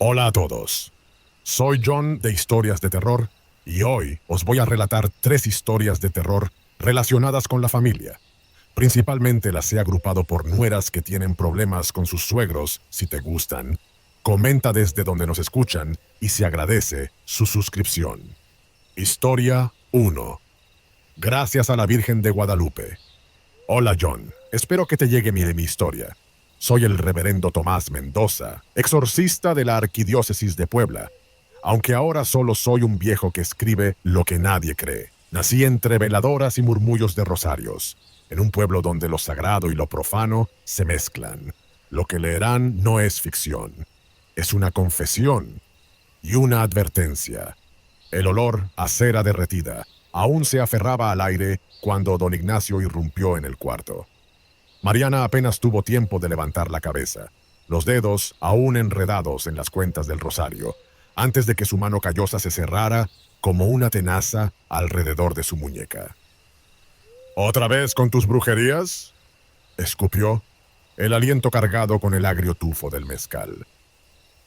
Hola a todos. Soy John de Historias de Terror y hoy os voy a relatar 3 historias de terror relacionadas con la familia. Principalmente las he agrupado por nueras que tienen problemas con sus suegros. Si te gustan, comenta desde donde nos escuchan y se agradece su suscripción. Historia 1. Gracias a la Virgen de Guadalupe. Hola John, espero que te llegue mi historia. Soy el reverendo Tomás Mendoza, exorcista de la Arquidiócesis de Puebla, aunque ahora solo soy un viejo que escribe lo que nadie cree. Nací entre veladoras y murmullos de rosarios, en un pueblo donde lo sagrado y lo profano se mezclan. Lo que leerán no es ficción, es una confesión y una advertencia. El olor a cera derretida aún se aferraba al aire cuando don Ignacio irrumpió en el cuarto. Mariana apenas tuvo tiempo de levantar la cabeza, los dedos aún enredados en las cuentas del rosario, antes de que su mano callosa se cerrara como una tenaza alrededor de su muñeca. ¿Otra vez con tus brujerías?, escupió, el aliento cargado con el agrio tufo del mezcal.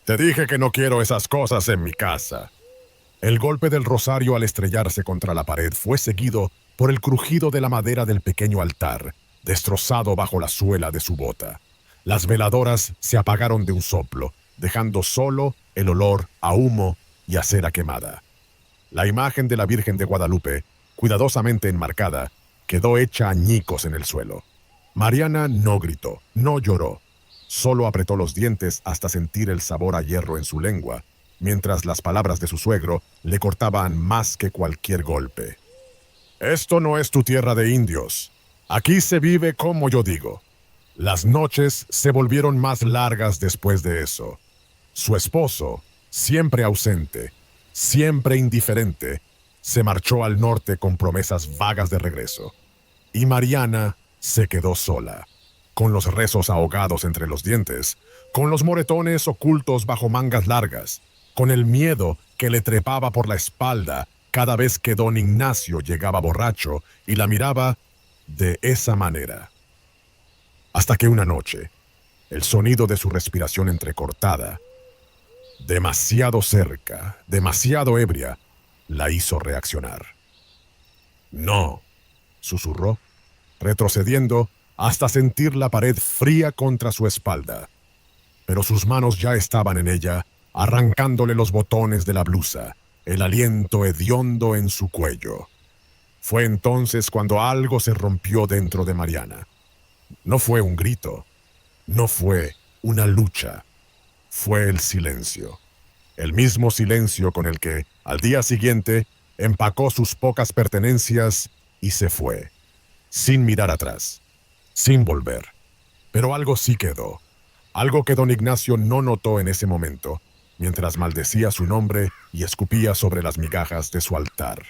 Te dije que no quiero esas cosas en mi casa. El golpe del rosario al estrellarse contra la pared fue seguido por el crujido de la madera del pequeño altar, destrozado bajo la suela de su bota. Las veladoras se apagaron de un soplo, dejando solo el olor a humo y a cera quemada. La imagen de la Virgen de Guadalupe, cuidadosamente enmarcada, quedó hecha añicos en el suelo. Mariana no gritó, no lloró, solo apretó los dientes hasta sentir el sabor a hierro en su lengua, mientras las palabras de su suegro le cortaban más que cualquier golpe. Esto no es tu tierra de indios. Aquí se vive como yo digo. Las noches se volvieron más largas después de eso. Su esposo, siempre ausente, siempre indiferente, se marchó al norte con promesas vagas de regreso. Y Mariana se quedó sola, con los rezos ahogados entre los dientes, con los moretones ocultos bajo mangas largas, con el miedo que le trepaba por la espalda cada vez que don Ignacio llegaba borracho y la miraba de esa manera. Hasta que una noche, el sonido de su respiración entrecortada, demasiado cerca, demasiado ebria, la hizo reaccionar. «No», susurró, retrocediendo hasta sentir la pared fría contra su espalda. Pero sus manos ya estaban en ella, arrancándole los botones de la blusa, el aliento hediondo en su cuello. Fue entonces cuando algo se rompió dentro de Mariana. No fue un grito, no fue una lucha, fue el silencio. El mismo silencio con el que, al día siguiente, empacó sus pocas pertenencias y se fue, sin mirar atrás, sin volver. Pero algo sí quedó, algo que don Ignacio no notó en ese momento, mientras maldecía su nombre y escupía sobre las migajas de su altar.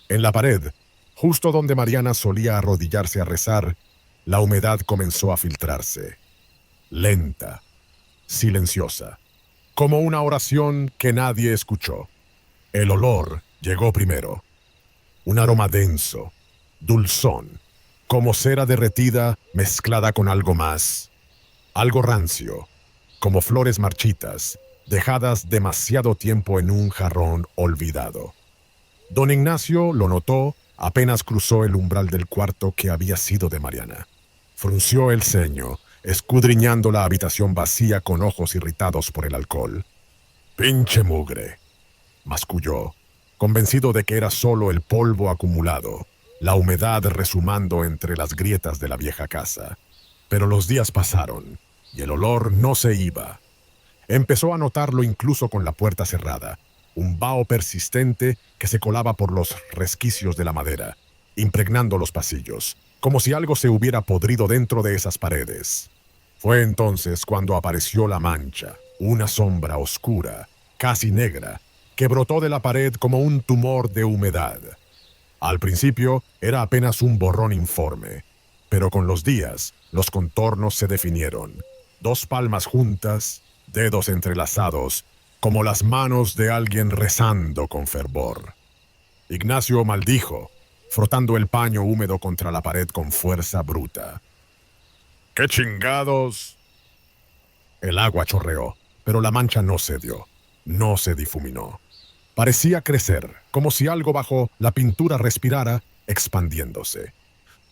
En la pared, justo donde Mariana solía arrodillarse a rezar, la humedad comenzó a filtrarse. Lenta, silenciosa, como una oración que nadie escuchó. El olor llegó primero. Un aroma denso, dulzón, como cera derretida mezclada con algo más. Algo rancio, como flores marchitas, dejadas demasiado tiempo en un jarrón olvidado. Don Ignacio lo notó apenas cruzó el umbral del cuarto que había sido de Mariana. Frunció el ceño, escudriñando la habitación vacía con ojos irritados por el alcohol. «Pinche mugre», masculló, convencido de que era solo el polvo acumulado, la humedad resumando entre las grietas de la vieja casa. Pero los días pasaron, y el olor no se iba. Empezó a notarlo incluso con la puerta cerrada, un vaho persistente que se colaba por los resquicios de la madera, impregnando los pasillos, como si algo se hubiera podrido dentro de esas paredes. Fue entonces cuando apareció la mancha, una sombra oscura, casi negra, que brotó de la pared como un tumor de humedad. Al principio era apenas un borrón informe, pero con los días los contornos se definieron. 2 palmas juntas, dedos entrelazados, como las manos de alguien rezando con fervor. Ignacio maldijo, frotando el paño húmedo contra la pared con fuerza bruta. «¿Qué chingados?». El agua chorreó, Pero la mancha no cedió, no se difuminó. Parecía crecer, como si algo bajo la pintura respirara, expandiéndose.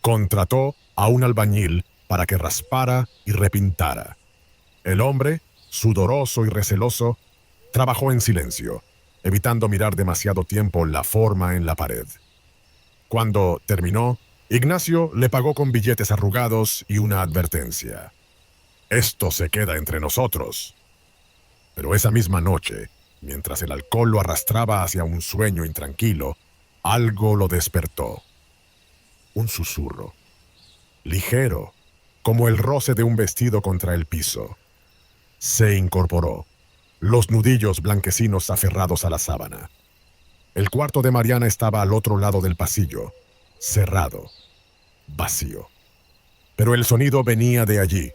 Contrató a un albañil para que raspara y repintara. El hombre, sudoroso y receloso, trabajó en silencio, evitando mirar demasiado tiempo la forma en la pared. Cuando terminó, Ignacio le pagó con billetes arrugados y una advertencia. «Esto se queda entre nosotros». Pero esa misma noche, mientras el alcohol lo arrastraba hacia un sueño intranquilo, algo lo despertó. Un susurro, ligero, como el roce de un vestido contra el piso. Se incorporó, los nudillos blanquecinos aferrados a la sábana. El cuarto de Mariana estaba al otro lado del pasillo, cerrado, vacío. Pero el sonido venía de allí,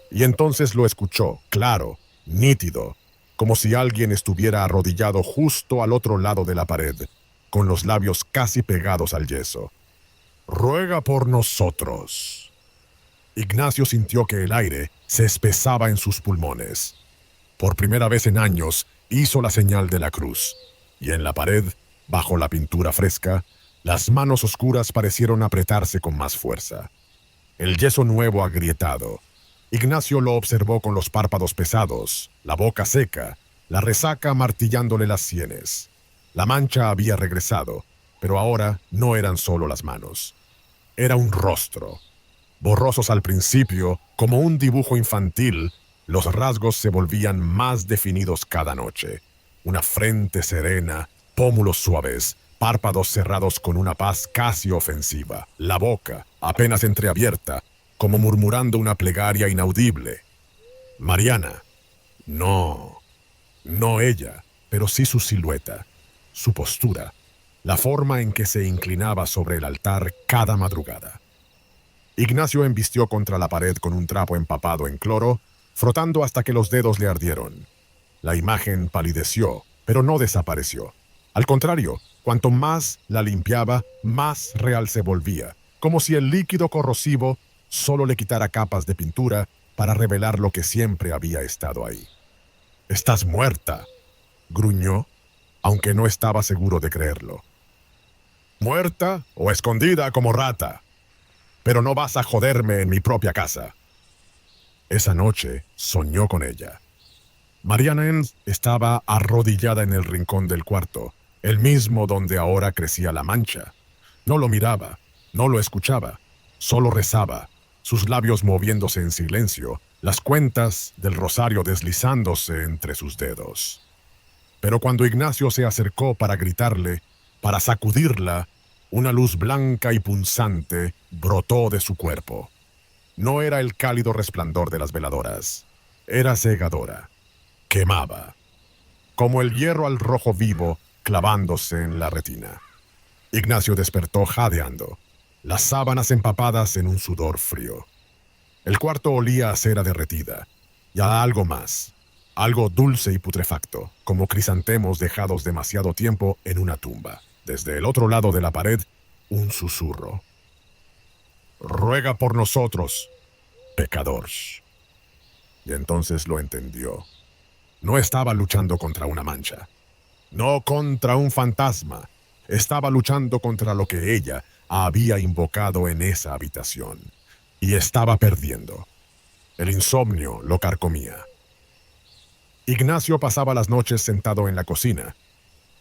y entonces lo escuchó, claro, nítido, como si alguien estuviera arrodillado justo al otro lado de la pared, con los labios casi pegados al yeso. «Ruega por nosotros». Ignacio sintió que el aire se espesaba en sus pulmones. Por primera vez en años hizo la señal de la cruz, y en la pared, bajo la pintura fresca, las manos oscuras parecieron apretarse con más fuerza. El yeso nuevo agrietado. Ignacio lo observó con los párpados pesados, la boca seca, la resaca martillándole las sienes. La mancha había regresado, pero ahora no eran solo las manos. Era un rostro. Borrosos al principio, como un dibujo infantil, los rasgos se volvían más definidos cada noche. Una frente serena, pómulos suaves, párpados cerrados con una paz casi ofensiva, la boca apenas entreabierta, como murmurando una plegaria inaudible. Mariana. No, no ella, pero sí su silueta, su postura, la forma en que se inclinaba sobre el altar cada madrugada. Ignacio embistió contra la pared con un trapo empapado en cloro, frotando hasta que los dedos le ardieron. La imagen palideció, pero no desapareció. Al contrario, cuanto más la limpiaba, más real se volvía, como si el líquido corrosivo solo le quitara capas de pintura para revelar lo que siempre había estado ahí. «Estás muerta», gruñó, aunque no estaba seguro de creerlo. «Muerta o escondida como rata. Pero no vas a joderme en mi propia casa». Esa noche soñó con ella. Mariana Enns estaba arrodillada en el rincón del cuarto, el mismo donde ahora crecía la mancha. No lo miraba, no lo escuchaba, solo rezaba, sus labios moviéndose en silencio, las cuentas del rosario deslizándose entre sus dedos. Pero cuando Ignacio se acercó para gritarle, para sacudirla, una luz blanca y punzante brotó de su cuerpo. No era el cálido resplandor de las veladoras, era cegadora, quemaba, como el hierro al rojo vivo clavándose en la retina. Ignacio despertó jadeando, las sábanas empapadas en un sudor frío. El cuarto olía a cera derretida, y a algo más, algo dulce y putrefacto, como crisantemos dejados demasiado tiempo en una tumba. Desde el otro lado de la pared, un susurro. «Ruega por nosotros, pecadores». Y entonces lo entendió. No estaba luchando contra una mancha, no contra un fantasma. Estaba luchando contra lo que ella había invocado en esa habitación. Y estaba perdiendo. El insomnio lo carcomía. Ignacio pasaba las noches sentado en la cocina,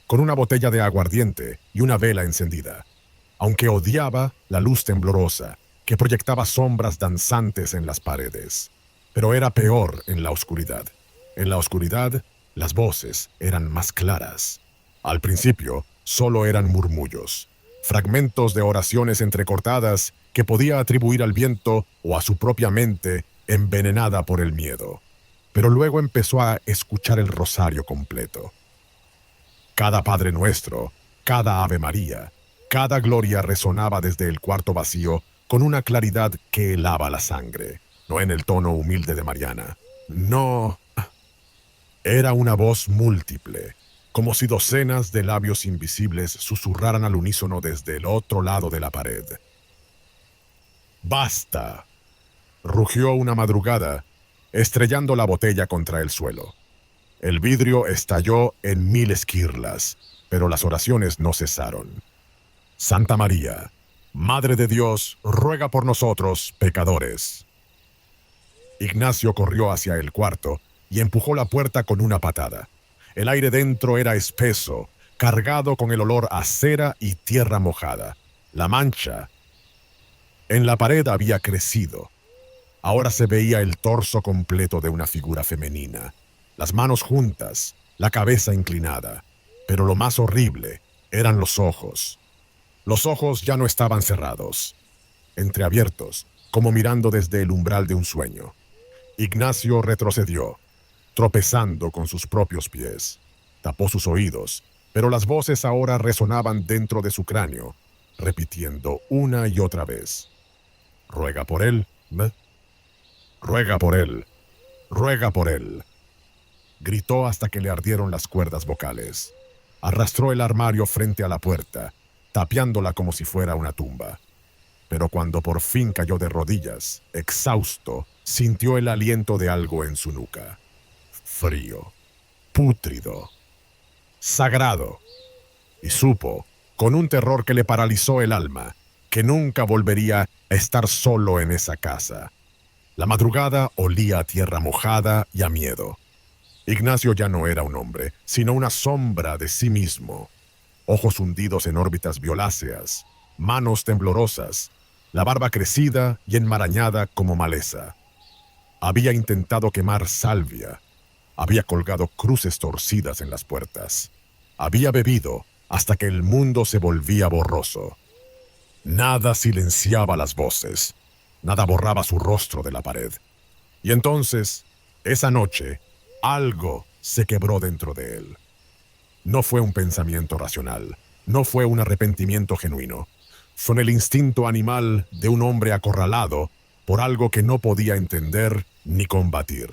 con una botella de aguardiente y una vela encendida, aunque odiaba la luz temblorosa que proyectaba sombras danzantes en las paredes. Pero era peor en la oscuridad. En la oscuridad, las voces eran más claras. Al principio, solo eran murmullos, fragmentos de oraciones entrecortadas que podía atribuir al viento o a su propia mente envenenada por el miedo. Pero luego empezó a escuchar el rosario completo. Cada Padre Nuestro, cada Ave María, cada gloria resonaba desde el cuarto vacío con una claridad que helaba la sangre, no en el tono humilde de Mariana. No, era una voz múltiple, como si docenas de labios invisibles susurraran al unísono desde el otro lado de la pared. «¡Basta!», rugió una madrugada, estrellando la botella contra el suelo. El vidrio estalló en 1000 esquirlas, pero las oraciones no cesaron. Santa María, Madre de Dios, ruega por nosotros, pecadores. Ignacio corrió hacia el cuarto y empujó la puerta con una patada. El aire dentro era espeso, cargado con el olor a cera y tierra mojada. La mancha en la pared había crecido. Ahora se veía el torso completo de una figura femenina, las manos juntas, la cabeza inclinada. Pero lo más horrible eran los ojos. Los ojos ya no estaban cerrados, entreabiertos, como mirando desde el umbral de un sueño. Ignacio retrocedió, tropezando con sus propios pies. Tapó sus oídos, pero las voces ahora resonaban dentro de su cráneo, repitiendo una y otra vez: ruega por él, ruega por él, ruega por él. Gritó hasta que le ardieron las cuerdas vocales. Arrastró el armario frente a la puerta, tapiándola como si fuera una tumba. Pero cuando por fin cayó de rodillas, exhausto, sintió el aliento de algo en su nuca. Frío, pútrido, sagrado. Y supo, con un terror que le paralizó el alma, que nunca volvería a estar solo en esa casa. La madrugada olía a tierra mojada y a miedo. Ignacio ya no era un hombre, sino una sombra de sí mismo. Ojos hundidos en órbitas violáceas, manos temblorosas, la barba crecida y enmarañada como maleza. Había intentado quemar salvia, había colgado cruces torcidas en las puertas, había bebido hasta que el mundo se volvía borroso. Nada silenciaba las voces, nada borraba su rostro de la pared. Y entonces, esa noche, algo se quebró dentro de él. No fue un pensamiento racional, no fue un arrepentimiento genuino. Fue el instinto animal de un hombre acorralado por algo que no podía entender ni combatir.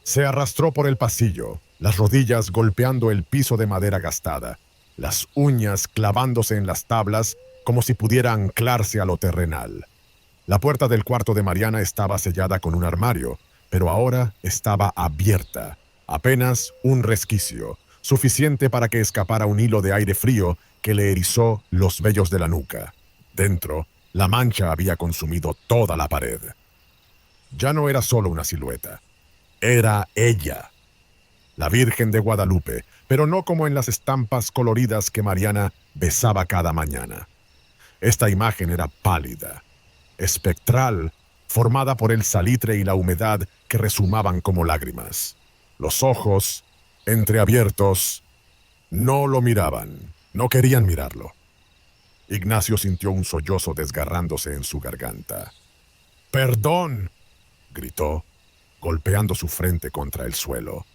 Se arrastró por el pasillo, las rodillas golpeando el piso de madera gastada, las uñas clavándose en las tablas como si pudiera anclarse a lo terrenal. La puerta del cuarto de Mariana estaba sellada con un armario, pero ahora estaba abierta, apenas un resquicio, suficiente para que escapara un hilo de aire frío que le erizó los vellos de la nuca. Dentro, la mancha había consumido toda la pared. Ya no era solo una silueta, era ella, la Virgen de Guadalupe, pero no como en las estampas coloridas que Mariana besaba cada mañana. Esta imagen era pálida, espectral, formada por el salitre y la humedad que rezumaban como lágrimas. Los ojos, entreabiertos, no lo miraban, no querían mirarlo. Ignacio sintió un sollozo desgarrándose en su garganta. «¡Perdón!», gritó, golpeando su frente contra el suelo.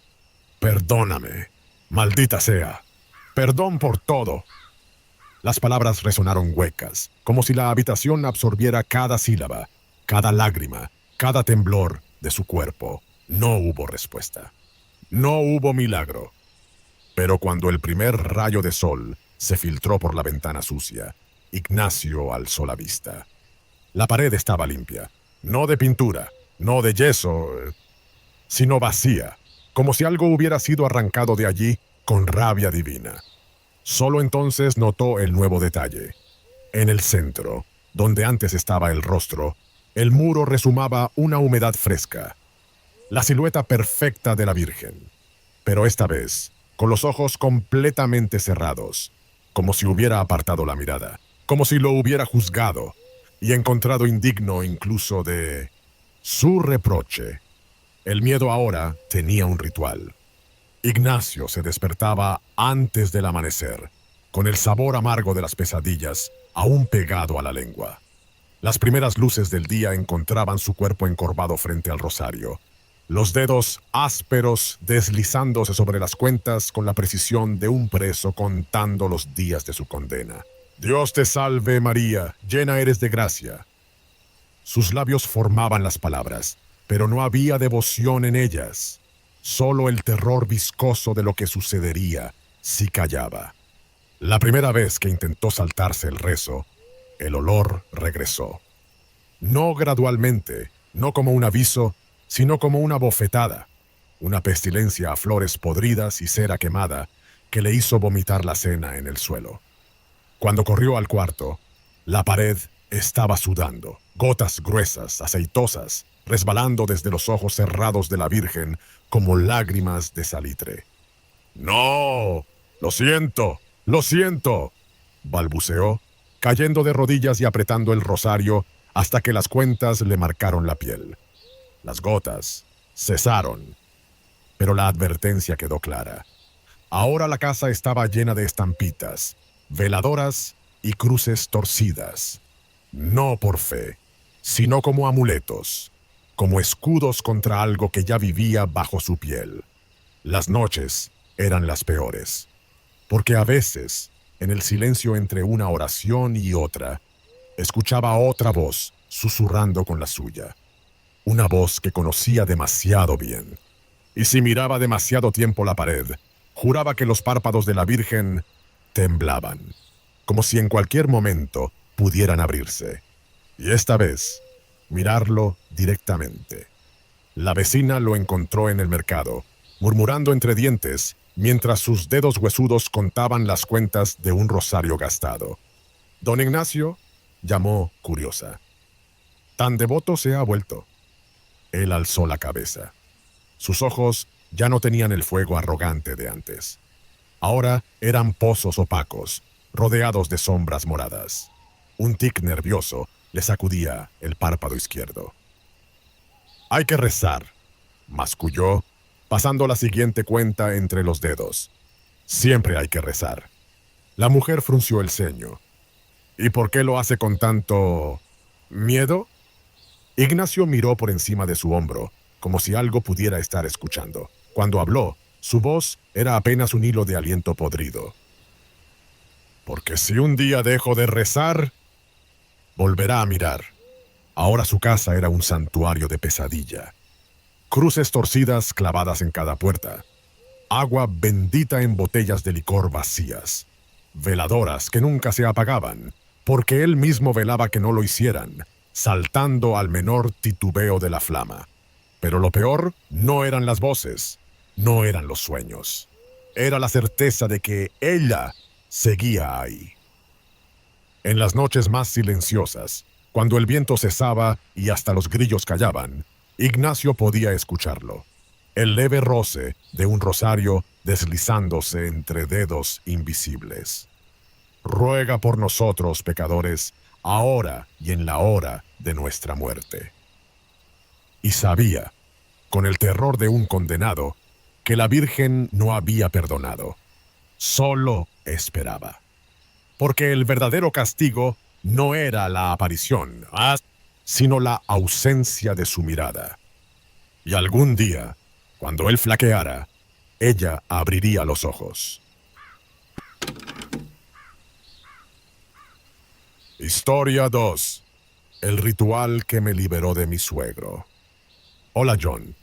«Perdóname, maldita sea. Perdón por todo». Las palabras resonaron huecas, como si la habitación absorbiera cada sílaba, cada lágrima, cada temblor de su cuerpo. No hubo respuesta. No hubo milagro. Pero cuando el primer rayo de sol se filtró por la ventana sucia, Ignacio alzó la vista. La pared estaba limpia, no de pintura, no de yeso, sino vacía, como si algo hubiera sido arrancado de allí con rabia divina. Solo entonces notó el nuevo detalle. En el centro, donde antes estaba el rostro, el muro rezumaba una humedad fresca. La silueta perfecta de la Virgen. Pero esta vez, con los ojos completamente cerrados, como si hubiera apartado la mirada, como si lo hubiera juzgado y encontrado indigno incluso de su reproche. El miedo ahora tenía un ritual. Ignacio se despertaba antes del amanecer, con el sabor amargo de las pesadillas aún pegado a la lengua. Las primeras luces del día encontraban su cuerpo encorvado frente al rosario, los dedos ásperos deslizándose sobre las cuentas con la precisión de un preso contando los días de su condena. «Dios te salve, María, llena eres de gracia». Sus labios formaban las palabras, pero no había devoción en ellas. Solo el terror viscoso de lo que sucedería si callaba. La primera vez que intentó saltarse el rezo, el olor regresó. No gradualmente, no como un aviso, sino como una bofetada. una pestilencia a flores podridas y cera quemada que le hizo vomitar la cena en el suelo. Cuando corrió al cuarto, la pared estaba sudando, gotas gruesas, aceitosas, resbalando desde los ojos cerrados de la Virgen como lágrimas de salitre. «¡No! Lo siento», balbuceó, cayendo de rodillas y apretando el rosario hasta que las cuentas le marcaron la piel. Las gotas cesaron, pero la advertencia quedó clara. Ahora la casa estaba llena de estampitas, veladoras y cruces torcidas. No por fe, sino como amuletos, como escudos contra algo que ya vivía bajo su piel. Las noches eran las peores, porque a veces, en el silencio entre una oración y otra, escuchaba otra voz susurrando con la suya. Una voz que conocía demasiado bien. Y si miraba demasiado tiempo la pared, juraba que los párpados de la Virgen temblaban, como si en cualquier momento pudieran abrirse. Y esta vez, mirarlo directamente. La vecina lo encontró en el mercado, murmurando entre dientes, mientras sus dedos huesudos contaban las cuentas de un rosario gastado. Don Ignacio llamó curiosa. «Tan devoto se ha vuelto». Él alzó la cabeza. Sus ojos ya no tenían el fuego arrogante de antes. Ahora eran pozos opacos, rodeados de sombras moradas. Un tic nervioso le sacudía el párpado izquierdo. «Hay que rezar», masculló, pasando la siguiente cuenta entre los dedos. «Siempre hay que rezar». La mujer frunció el ceño. «¿Y por qué lo hace con tanto miedo?» Ignacio miró por encima de su hombro, como si algo pudiera estar escuchando. Cuando habló, su voz era apenas un hilo de aliento podrido. «Porque si un día dejo de rezar, volverá a mirar». Ahora su casa era un santuario de pesadilla. Cruces torcidas clavadas en cada puerta. Agua bendita en botellas de licor vacías. Veladoras que nunca se apagaban, porque él mismo velaba que no lo hicieran, saltando al menor titubeo de la flama. Pero lo peor no eran las voces, no eran los sueños. Era la certeza de que ella seguía ahí. En las noches más silenciosas, cuando el viento cesaba y hasta los grillos callaban, Ignacio podía escucharlo. El leve roce de un rosario deslizándose entre dedos invisibles. «Ruega por nosotros, pecadores, ahora y en la hora de nuestra muerte». Y sabía, con el terror de un condenado, que la Virgen no había perdonado. Solo esperaba. Porque el verdadero castigo no era la aparición, sino la ausencia de su mirada. Y algún día, cuando él flaqueara, ella abriría los ojos. Historia 2. El ritual que me liberó de mi suegro. Hola, John.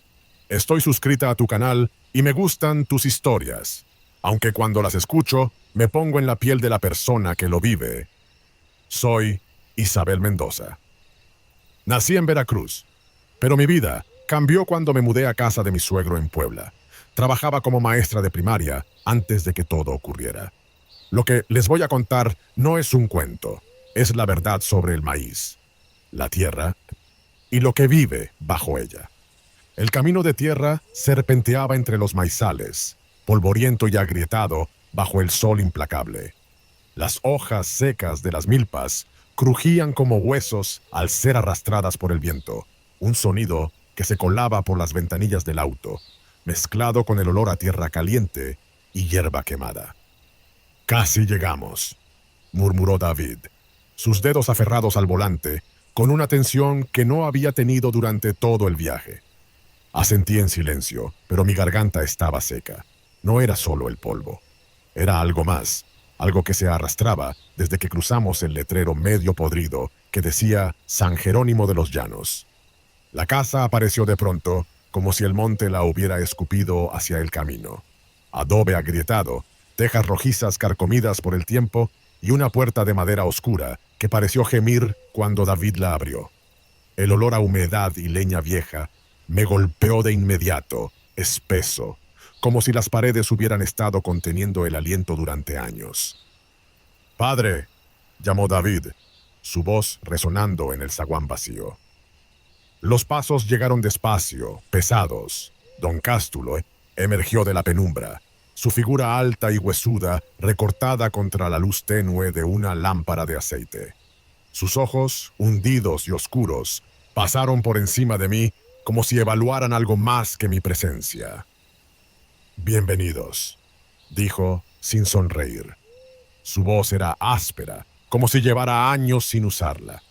Estoy suscrita a tu canal y me gustan tus historias, aunque cuando las escucho me pongo en la piel de la persona que lo vive. Soy Isabel Mendoza. Nací en Veracruz, pero mi vida cambió cuando me mudé a casa de mi suegro en Puebla. Trabajaba como maestra de primaria antes de que todo ocurriera. Lo que les voy a contar no es un cuento, es la verdad sobre el maíz, la tierra y lo que vive bajo ella. El camino de tierra serpenteaba entre los maizales, polvoriento y agrietado bajo el sol implacable. Las hojas secas de las milpas crujían como huesos al ser arrastradas por el viento, un sonido que se colaba por las ventanillas del auto, mezclado con el olor a tierra caliente y hierba quemada. «Casi llegamos», murmuró David, sus dedos aferrados al volante, con una tensión que no había tenido durante todo el viaje. Asentí en silencio, pero mi garganta estaba seca. No era solo el polvo. Era algo más, algo que se arrastraba desde que cruzamos el letrero medio podrido que decía San Jerónimo de los Llanos. La casa apareció de pronto, como si el monte la hubiera escupido hacia el camino. Adobe agrietado, tejas rojizas carcomidas por el tiempo y una puerta de madera oscura que pareció gemir cuando David la abrió. El olor a humedad y leña vieja me golpeó de inmediato, espeso, como si las paredes hubieran estado conteniendo el aliento durante años. «Padre», llamó David, su voz resonando en el zaguán vacío. Los pasos llegaron despacio, pesados. Don Cástulo emergió de la penumbra, su figura alta y huesuda recortada contra la luz tenue de una lámpara de aceite. Sus ojos, hundidos y oscuros, pasaron por encima de mí como si evaluaran algo más que mi presencia. «Bienvenidos», dijo sin sonreír. Su voz era áspera, como si llevara años sin usarla.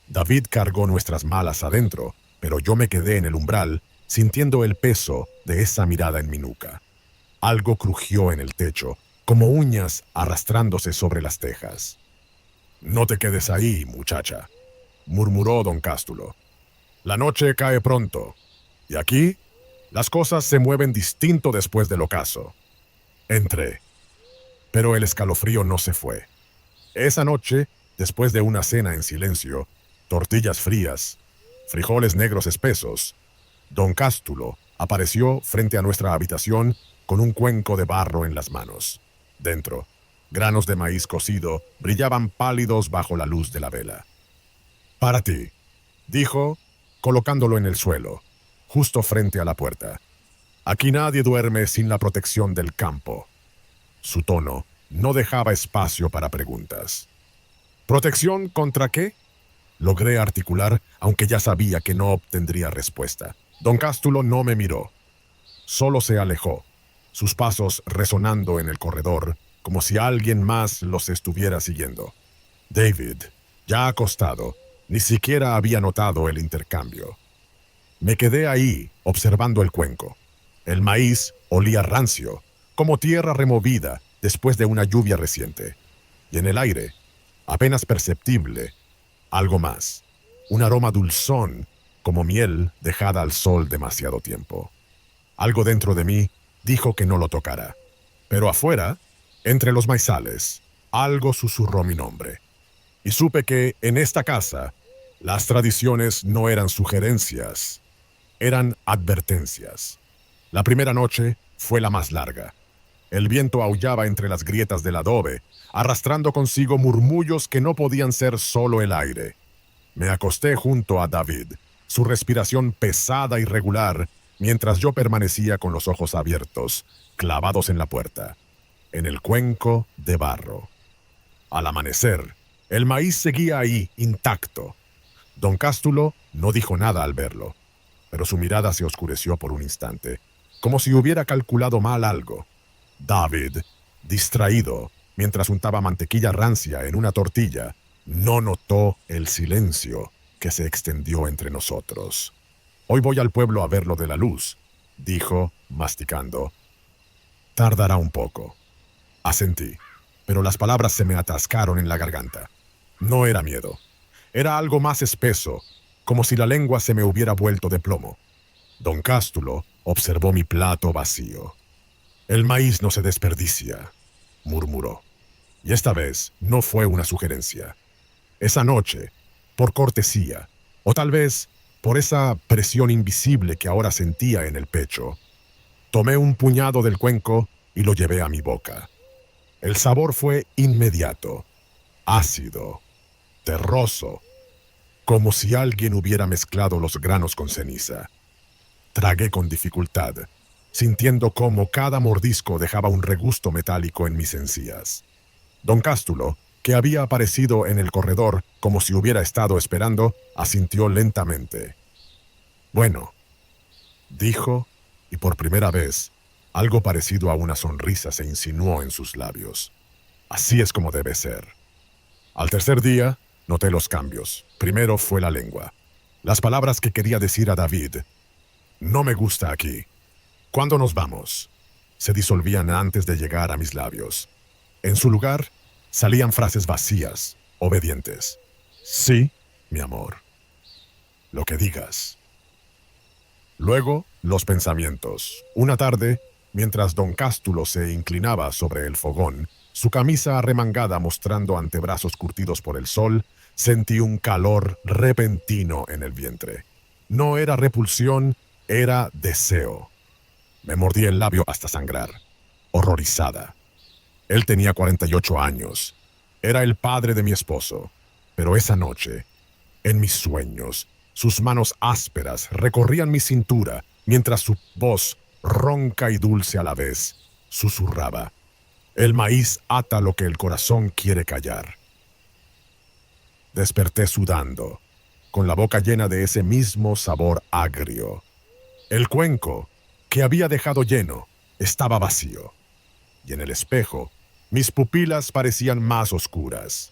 David cargó nuestras malas adentro, pero yo me quedé en el umbral, sintiendo el peso de esa mirada en mi nuca. Algo crujió en el techo, como uñas arrastrándose sobre las tejas. «No te quedes ahí, muchacha», murmuró don Cástulo. «La noche cae pronto, y aquí las cosas se mueven distinto después del ocaso». Entré, pero el escalofrío no se fue. Esa noche, después de una cena en silencio, tortillas frías, frijoles negros espesos, don Cástulo apareció frente a nuestra habitación con un cuenco de barro en las manos. Dentro, granos de maíz cocido brillaban pálidos bajo la luz de la vela. «Para ti», dijo, colocándolo en el suelo, justo frente a la puerta. «Aquí nadie duerme sin la protección del campo». Su tono no dejaba espacio para preguntas. «¿Protección contra qué?», logré articular, aunque ya sabía que no obtendría respuesta. Don Cástulo no me miró. Solo se alejó, sus pasos resonando en el corredor, como si alguien más los estuviera siguiendo. David, ya acostado, ni siquiera había notado el intercambio. Me quedé ahí, observando el cuenco. El maíz olía rancio, como tierra removida después de una lluvia reciente. Y en el aire, apenas perceptible, algo más. Un aroma dulzón, como miel dejada al sol demasiado tiempo. Algo dentro de mí dijo que no lo tocara. Pero afuera, entre los maizales, algo susurró mi nombre. Y supe que, en esta casa, las tradiciones no eran sugerencias, eran advertencias. La primera noche fue la más larga. El viento aullaba entre las grietas del adobe, arrastrando consigo murmullos que no podían ser solo el aire. Me acosté junto a David, su respiración pesada y regular, mientras yo permanecía con los ojos abiertos, clavados en la puerta, en el cuenco de barro. Al amanecer, el maíz seguía ahí, intacto. Don Cástulo no dijo nada al verlo, pero su mirada se oscureció por un instante, como si hubiera calculado mal algo. David, distraído, mientras untaba mantequilla rancia en una tortilla, no notó el silencio que se extendió entre nosotros. «Hoy voy al pueblo a ver lo de la luz», dijo, masticando. «Tardará un poco». Asentí, pero las palabras se me atascaron en la garganta. No era miedo. Era algo más espeso, como si la lengua se me hubiera vuelto de plomo. Don Cástulo observó mi plato vacío. «El maíz no se desperdicia», murmuró. Y esta vez no fue una sugerencia. Esa noche, por cortesía, o tal vez por esa presión invisible que ahora sentía en el pecho, tomé un puñado del cuenco y lo llevé a mi boca. El sabor fue inmediato, ácido, terroso, como si alguien hubiera mezclado los granos con ceniza. Tragué con dificultad, sintiendo cómo cada mordisco dejaba un regusto metálico en mis encías. Don Cástulo, que había aparecido en el corredor como si hubiera estado esperando, asintió lentamente. «Bueno», dijo, y por primera vez, algo parecido a una sonrisa se insinuó en sus labios. «Así es como debe ser». Al tercer día, noté los cambios. Primero fue la lengua. Las palabras que quería decir a David. «No me gusta aquí. ¿Cuándo nos vamos?», se disolvían antes de llegar a mis labios. En su lugar, salían frases vacías, obedientes. «Sí, mi amor. Lo que digas». Luego, los pensamientos. Una tarde, mientras don Cástulo se inclinaba sobre el fogón, su camisa arremangada mostrando antebrazos curtidos por el sol, sentí un calor repentino en el vientre. No era repulsión, era deseo. Me mordí el labio hasta sangrar, horrorizada. Él tenía 48 años. Era el padre de mi esposo. Pero esa noche, en mis sueños, sus manos ásperas recorrían mi cintura mientras su voz, ronca y dulce a la vez, susurraba: el maíz ata lo que el corazón quiere callar. Desperté sudando, con la boca llena de ese mismo sabor agrio. El cuenco, que había dejado lleno, estaba vacío. Y en el espejo, mis pupilas parecían más oscuras,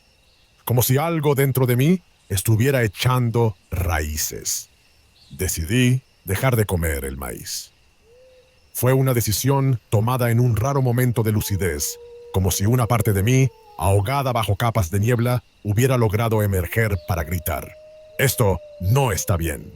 como si algo dentro de mí estuviera echando raíces. Decidí dejar de comer el maíz. Fue una decisión tomada en un raro momento de lucidez, como si una parte de mí, ahogada bajo capas de niebla, hubiera logrado emerger para gritar: esto no está bien.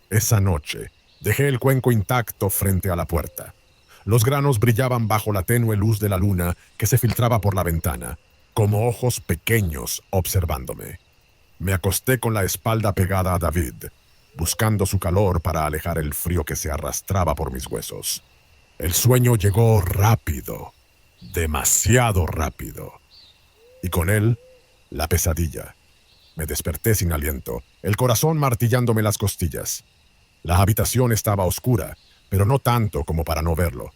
Esa noche, dejé el cuenco intacto frente a la puerta. Los granos brillaban bajo la tenue luz de la luna que se filtraba por la ventana, como ojos pequeños observándome. Me acosté con la espalda pegada a David, buscando su calor para alejar el frío que se arrastraba por mis huesos. El sueño llegó rápido, demasiado rápido. Y con él, la pesadilla. Me desperté sin aliento, el corazón martillándome las costillas. La habitación estaba oscura, pero no tanto como para no verlo.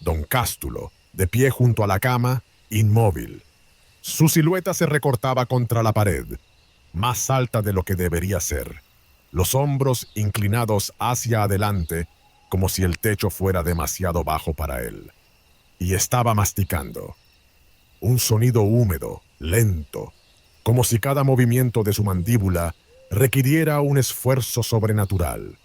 Don Cástulo, de pie junto a la cama, inmóvil. Su silueta se recortaba contra la pared, más alta de lo que debería ser, los hombros inclinados hacia adelante, como si el techo fuera demasiado bajo para él. Y estaba masticando. Un sonido húmedo, lento, como si cada movimiento de su mandíbula requiriera un esfuerzo sobrenatural.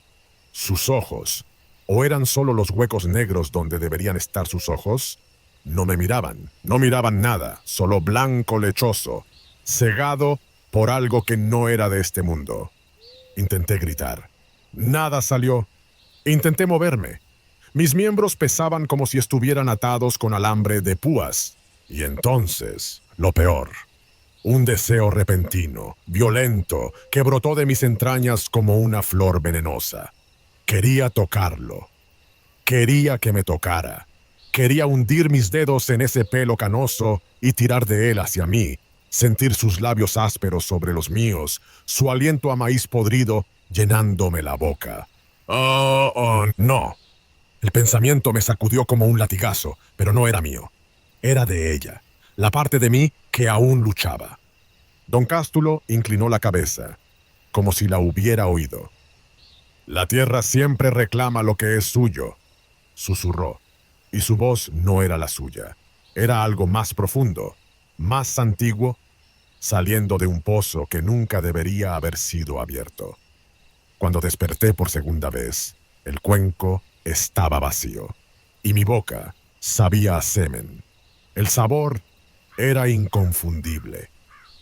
Sus ojos, ¿o eran solo los huecos negros donde deberían estar sus ojos? No me miraban, no miraban nada, solo blanco lechoso, cegado por algo que no era de este mundo. Intenté gritar. Nada salió. Intenté moverme. Mis miembros pesaban como si estuvieran atados con alambre de púas. Y entonces, lo peor. Un deseo repentino, violento, que brotó de mis entrañas como una flor venenosa. Quería tocarlo. Quería que me tocara. Quería hundir mis dedos en ese pelo canoso y tirar de él hacia mí, sentir sus labios ásperos sobre los míos, su aliento a maíz podrido llenándome la boca. No. El pensamiento me sacudió como un latigazo, pero no era mío. Era de ella, la parte de mí que aún luchaba. Don Cástulo inclinó la cabeza, como si la hubiera oído. La tierra siempre reclama lo que es suyo, susurró, y su voz no era la suya. Era algo más profundo, más antiguo, saliendo de un pozo que nunca debería haber sido abierto. Cuando desperté por segunda vez, el cuenco estaba vacío, y mi boca sabía a semen. El sabor era inconfundible,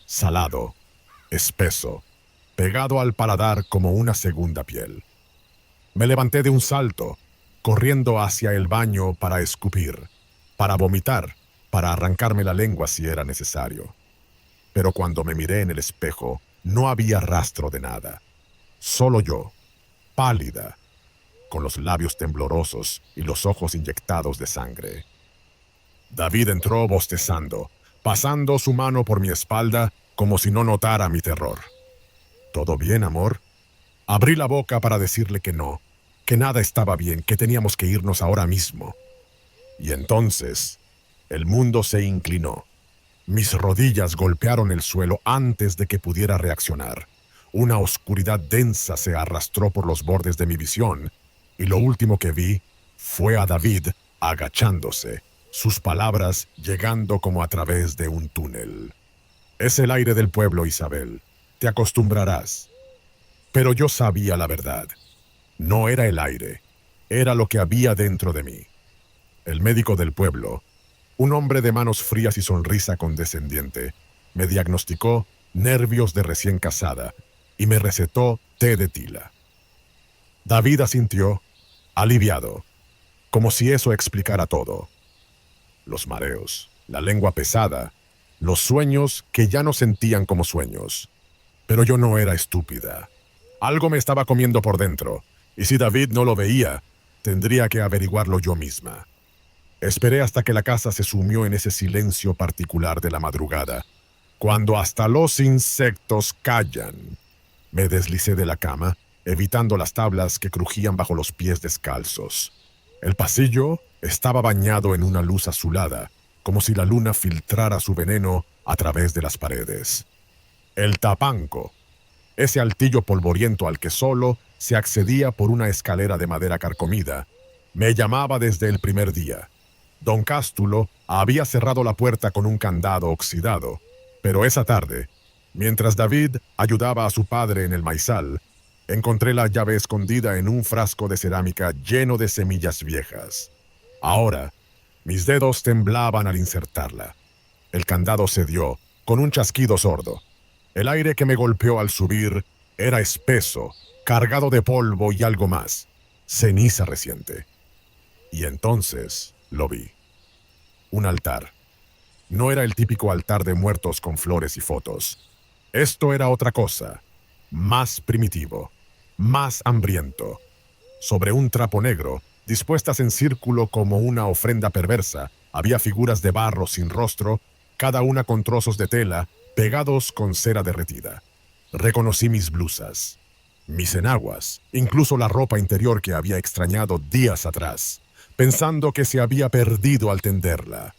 salado, espeso, pegado al paladar como una segunda piel. Me levanté de un salto, corriendo hacia el baño para escupir, para vomitar, para arrancarme la lengua si era necesario. Pero cuando me miré en el espejo, no había rastro de nada. Solo yo, pálida, con los labios temblorosos y los ojos inyectados de sangre. David entró bostezando, pasando su mano por mi espalda como si no notara mi terror. ¿Todo bien, amor? Abrí la boca para decirle que no, que nada estaba bien, que teníamos que irnos ahora mismo. Y entonces, el mundo se inclinó. Mis rodillas golpearon el suelo antes de que pudiera reaccionar. Una oscuridad densa se arrastró por los bordes de mi visión, y lo último que vi fue a David agachándose, sus palabras llegando como a través de un túnel. Es el aire del pueblo, Isabel. Te acostumbrarás. Pero yo sabía la verdad. No era el aire, era lo que había dentro de mí. El médico del pueblo, un hombre de manos frías y sonrisa condescendiente, me diagnosticó nervios de recién casada y me recetó té de tila. David asintió, aliviado, como si eso explicara todo. Los mareos, la lengua pesada, los sueños que ya no sentían como sueños. Pero yo no era estúpida. Algo me estaba comiendo por dentro, y si David no lo veía, Tendría que averiguarlo yo misma. Esperé hasta que la casa se sumió en ese silencio particular de la madrugada, cuando hasta los insectos callan. Me deslicé de la cama, evitando las tablas que crujían bajo los pies descalzos. El pasillo estaba bañado en una luz azulada, como si la luna filtrara su veneno a través de las paredes. El tapanco, ese altillo polvoriento al que solo se accedía por una escalera de madera carcomida, me llamaba desde el primer día. Don Cástulo había cerrado la puerta con un candado oxidado, pero esa tarde, mientras David ayudaba a su padre en el maizal, encontré la llave escondida en un frasco de cerámica lleno de semillas viejas. Ahora, mis dedos temblaban al insertarla. El candado cedió, con un chasquido sordo. El aire que me golpeó al subir era espeso, cargado de polvo y algo más, ceniza reciente. Y entonces lo vi. Un altar. No era el típico altar de muertos con flores y fotos. Esto era otra cosa, más primitivo, más hambriento. Sobre un trapo negro, dispuestas en círculo como una ofrenda perversa, había figuras de barro sin rostro, cada una con trozos de tela pegados con cera derretida. Reconocí mis blusas, mis enaguas, incluso la ropa interior que había extrañado días atrás, pensando que se había perdido al tenderla.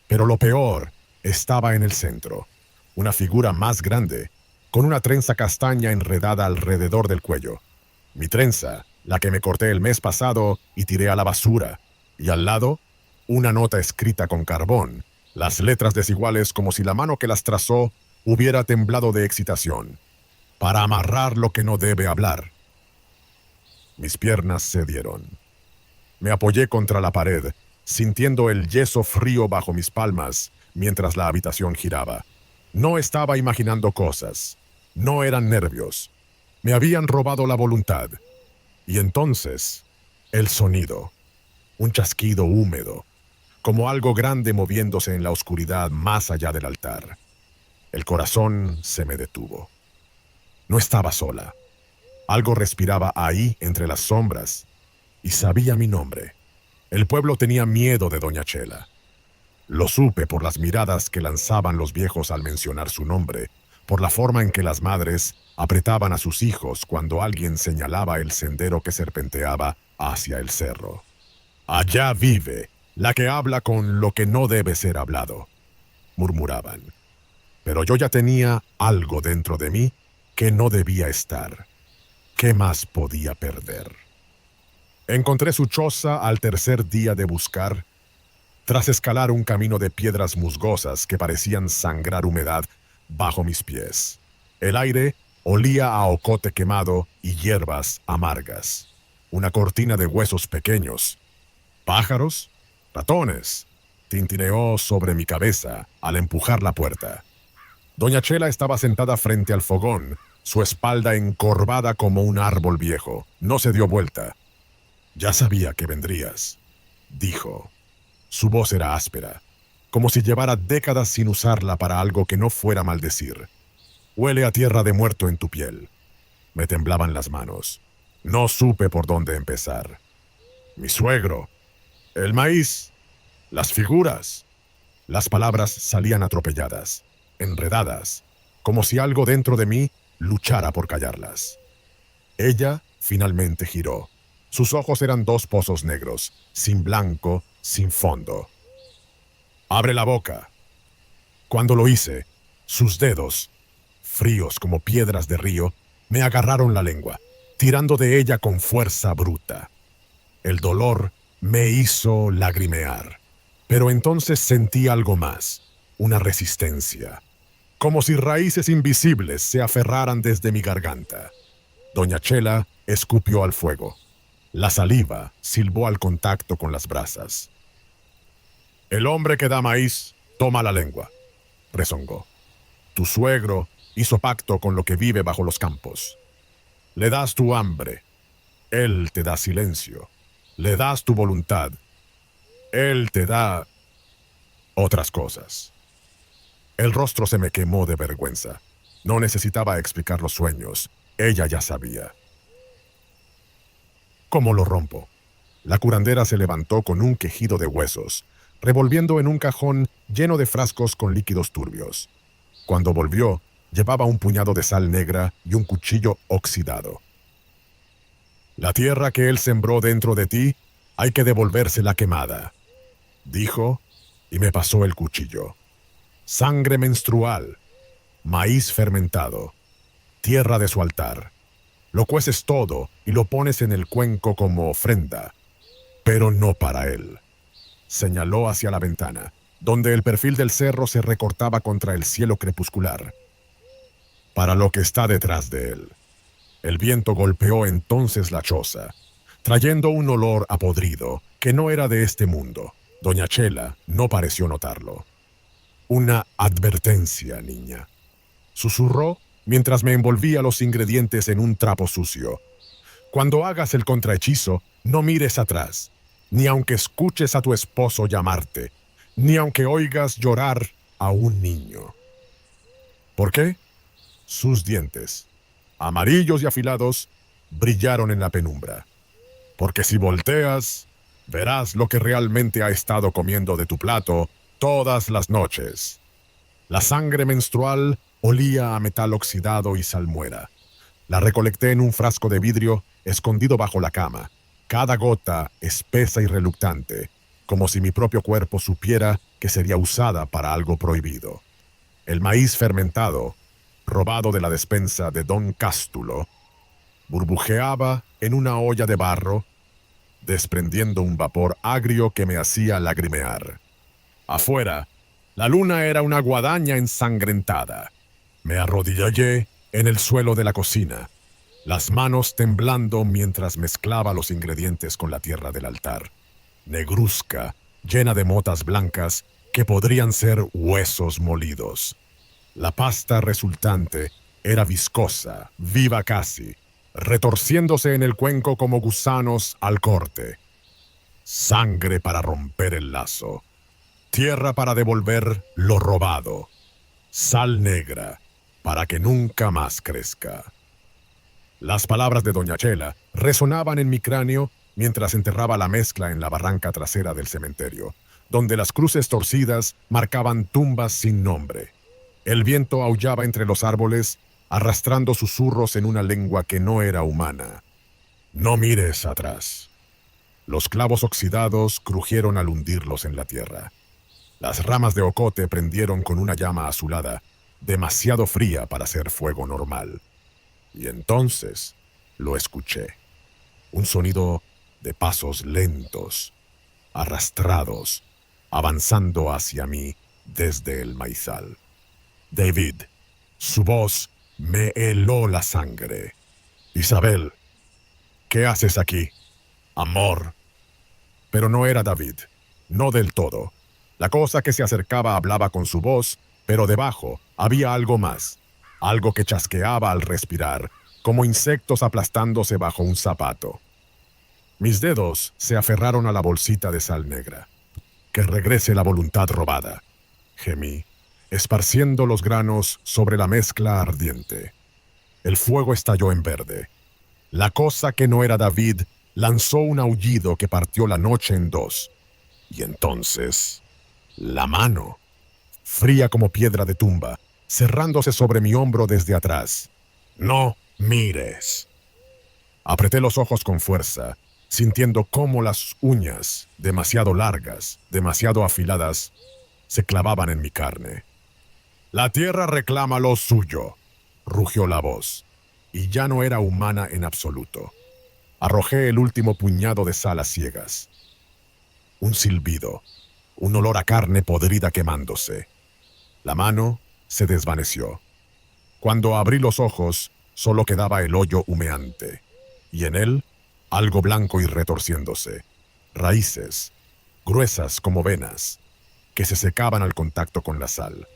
Pero lo peor estaba en el centro, una figura más grande, con una trenza castaña enredada alrededor del cuello. Mi trenza, la que me corté el mes pasado y tiré a la basura, y al lado, una nota escrita con carbón, las letras desiguales como si la mano que las trazó hubiera temblado de excitación. Para amarrar lo que no debe hablar. Mis piernas cedieron. Me apoyé contra la pared, sintiendo el yeso frío bajo mis palmas mientras la habitación giraba. No estaba imaginando cosas. No eran nervios. Me habían robado la voluntad. Y entonces, el sonido. Un chasquido húmedo, como algo grande moviéndose en la oscuridad más allá del altar. El corazón se me detuvo. No estaba sola. Algo respiraba ahí entre las sombras y sabía mi nombre. El pueblo tenía miedo de Doña Chela. Lo supe por las miradas que lanzaban los viejos al mencionar su nombre, por la forma en que las madres apretaban a sus hijos cuando alguien señalaba el sendero que serpenteaba hacia el cerro. «Allá vive, la que habla con lo que no debe ser hablado», murmuraban. Pero yo ya tenía algo dentro de mí que no debía estar. ¿Qué más podía perder? Encontré su choza al tercer día de buscar, tras escalar un camino de piedras musgosas que parecían sangrar humedad bajo mis pies. El aire olía a ocote quemado y hierbas amargas. Una cortina de huesos pequeños. ¿Pájaros? ¿Ratones? Tintineó sobre mi cabeza al empujar la puerta. Doña Chela estaba sentada frente al fogón, su espalda encorvada como un árbol viejo. No se dio vuelta. «Ya sabía que vendrías», dijo. Su voz era áspera, como si llevara décadas sin usarla para algo que no fuera maldecir. «Huele a tierra de muerto en tu piel». Me temblaban las manos. No supe por dónde empezar. «Mi suegro, el maíz, las figuras». Las palabras salían atropelladas, enredadas, como si algo dentro de mí luchara por callarlas. Ella finalmente giró. Sus ojos eran dos pozos negros, sin blanco, sin fondo. «Abre la boca». Cuando lo hice, sus dedos, fríos como piedras de río, me agarraron la lengua, tirando de ella con fuerza bruta. El dolor me hizo lagrimear, pero entonces sentí algo más, una resistencia, como si raíces invisibles se aferraran desde mi garganta. Doña Chela escupió al fuego. La saliva silbó al contacto con las brasas. «El hombre que da maíz toma la lengua», rezongó. «Tu suegro hizo pacto con lo que vive bajo los campos. Le das tu hambre, él te da silencio. Le das tu voluntad, él te da otras cosas». El rostro se me quemó de vergüenza. No necesitaba explicar los sueños. Ella ya sabía. «¿Cómo lo rompo?», La curandera se levantó con un quejido de huesos, revolviendo en un cajón lleno de frascos con líquidos turbios. Cuando volvió, llevaba un puñado de sal negra y un cuchillo oxidado. «La tierra que él sembró dentro de ti, hay que devolvérsela quemada», dijo, y me pasó el cuchillo. «Sangre menstrual, maíz fermentado, tierra de su altar. Lo cueces todo y lo pones en el cuenco como ofrenda, pero no para él». Señaló hacia la ventana, donde el perfil del cerro se recortaba contra el cielo crepuscular. «Para lo que está detrás de él». El viento golpeó entonces la choza, trayendo un olor a podrido que no era de este mundo. Doña Chela no pareció notarlo. «Una advertencia, niña», susurró mientras me envolvía los ingredientes en un trapo sucio. «Cuando hagas el contrahechizo, no mires atrás, ni aunque escuches a tu esposo llamarte, ni aunque oigas llorar a un niño». ¿Por qué? Sus dientes, amarillos y afilados, brillaron en la penumbra. «Porque si volteas, verás lo que realmente ha estado comiendo de tu plato todas las noches». La sangre menstrual olía a metal oxidado y salmuera. La recolecté en un frasco de vidrio escondido bajo la cama, cada gota espesa y reluctante, como si mi propio cuerpo supiera que sería usada para algo prohibido. El maíz fermentado, robado de la despensa de don Cástulo, burbujeaba en una olla de barro, desprendiendo un vapor agrio que me hacía lagrimear. Afuera, la luna era una guadaña ensangrentada. Me arrodillé en el suelo de la cocina, las manos temblando mientras mezclaba los ingredientes con la tierra del altar, negruzca, llena de motas blancas que podrían ser huesos molidos. La pasta resultante era viscosa, viva casi, retorciéndose en el cuenco como gusanos al corte. Sangre para romper el lazo, tierra para devolver lo robado, sal negra para que nunca más crezca. Las palabras de doña Chela resonaban en mi cráneo mientras enterraba la mezcla en la barranca trasera del cementerio, donde las cruces torcidas marcaban tumbas sin nombre. El viento aullaba entre los árboles, arrastrando susurros en una lengua que no era humana. «No mires atrás». Los clavos oxidados crujieron al hundirlos en la tierra. Las ramas de ocote prendieron con una llama azulada, demasiado fría para ser fuego normal. Y entonces lo escuché. Un sonido de pasos lentos, arrastrados, avanzando hacia mí desde el maizal. David. Su voz me heló la sangre. «Isabel, ¿qué haces aquí? Amor». Pero no era David, no del todo. La cosa que se acercaba hablaba con su voz, pero debajo había algo más, algo que chasqueaba al respirar, como insectos aplastándose bajo un zapato. Mis dedos se aferraron a la bolsita de sal negra. «Que regrese la voluntad robada», gemí, esparciendo los granos sobre la mezcla ardiente. El fuego estalló en verde. La cosa que no era David lanzó un aullido que partió la noche en dos. Y entonces, la mano, fría como piedra de tumba, cerrándose sobre mi hombro desde atrás. «No mires». Apreté los ojos con fuerza, sintiendo cómo las uñas, demasiado largas, demasiado afiladas, se clavaban en mi carne. «La tierra reclama lo suyo», rugió la voz, y ya no era humana en absoluto. Arrojé el último puñado de sal a ciegas. Un silbido, un olor a carne podrida quemándose. La mano se desvaneció. Cuando abrí los ojos, solo quedaba el hoyo humeante, y en él algo blanco y retorciéndose, raíces, gruesas como venas, que se secaban al contacto con la sal.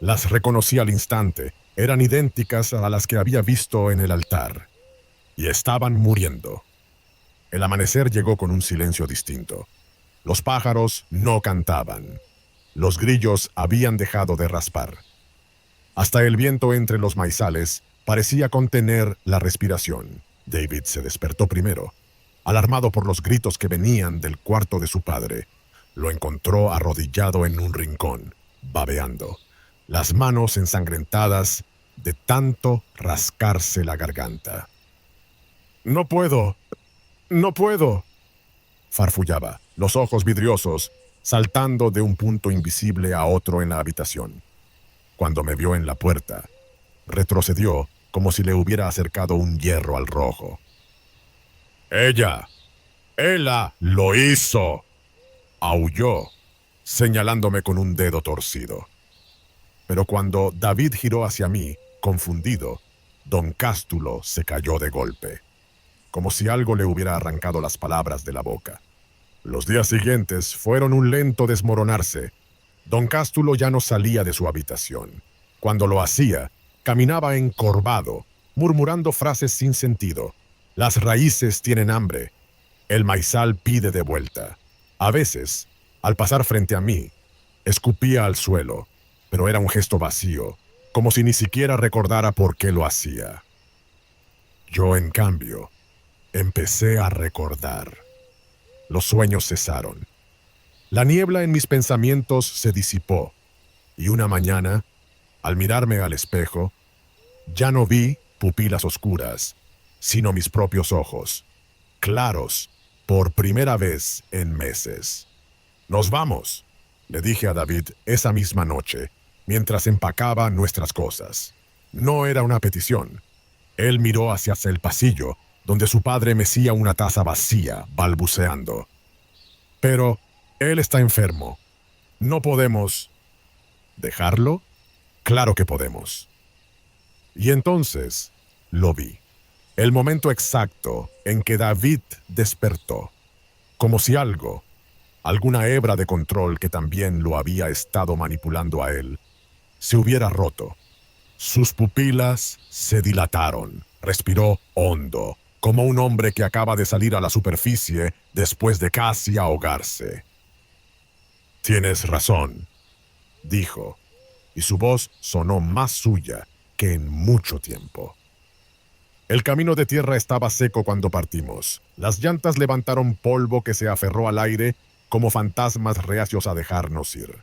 Las reconocí al instante, eran idénticas a las que había visto en el altar, y estaban muriendo. El amanecer llegó con un silencio distinto. Los pájaros no cantaban. Los grillos habían dejado de raspar. Hasta el viento entre los maizales parecía contener la respiración. David se despertó primero. Alarmado por los gritos que venían del cuarto de su padre, lo encontró arrodillado en un rincón, babeando, las manos ensangrentadas de tanto rascarse la garganta. «No puedo, no puedo», farfullaba, los ojos vidriosos, saltando de un punto invisible a otro en la habitación. Cuando me vio en la puerta, retrocedió como si le hubiera acercado un hierro al rojo. «Ella lo hizo», aulló, señalándome con un dedo torcido. Pero cuando David giró hacia mí, confundido, don Cástulo se cayó de golpe, como si algo le hubiera arrancado las palabras de la boca. Los días siguientes fueron un lento desmoronarse. Don Cástulo ya no salía de su habitación. Cuando lo hacía, caminaba encorvado, murmurando frases sin sentido. Las raíces tienen hambre. El maizal pide de vuelta. A veces, al pasar frente a mí, escupía al suelo, pero era un gesto vacío, como si ni siquiera recordara por qué lo hacía. Yo, en cambio, empecé a recordar. Los sueños cesaron. La niebla en mis pensamientos se disipó, y una mañana, al mirarme al espejo, ya no vi pupilas oscuras, sino mis propios ojos, claros, por primera vez en meses. «Nos vamos», le dije a David esa misma noche, mientras empacaba nuestras cosas. No era una petición. Él miró hacia el pasillo, donde su padre mecía una taza vacía, balbuceando. «Pero él está enfermo. No podemos...» «¿Dejarlo? Claro que podemos». Y entonces lo vi. El momento exacto en que David despertó, como si alguna hebra de control que también lo había estado manipulando a él, se hubiera roto. Sus pupilas se dilataron, respiró hondo, como un hombre que acaba de salir a la superficie después de casi ahogarse. «Tienes razón», dijo, y su voz sonó más suya que en mucho tiempo. El camino de tierra estaba seco cuando partimos. Las llantas levantaron polvo que se aferró al aire como fantasmas reacios a dejarnos ir.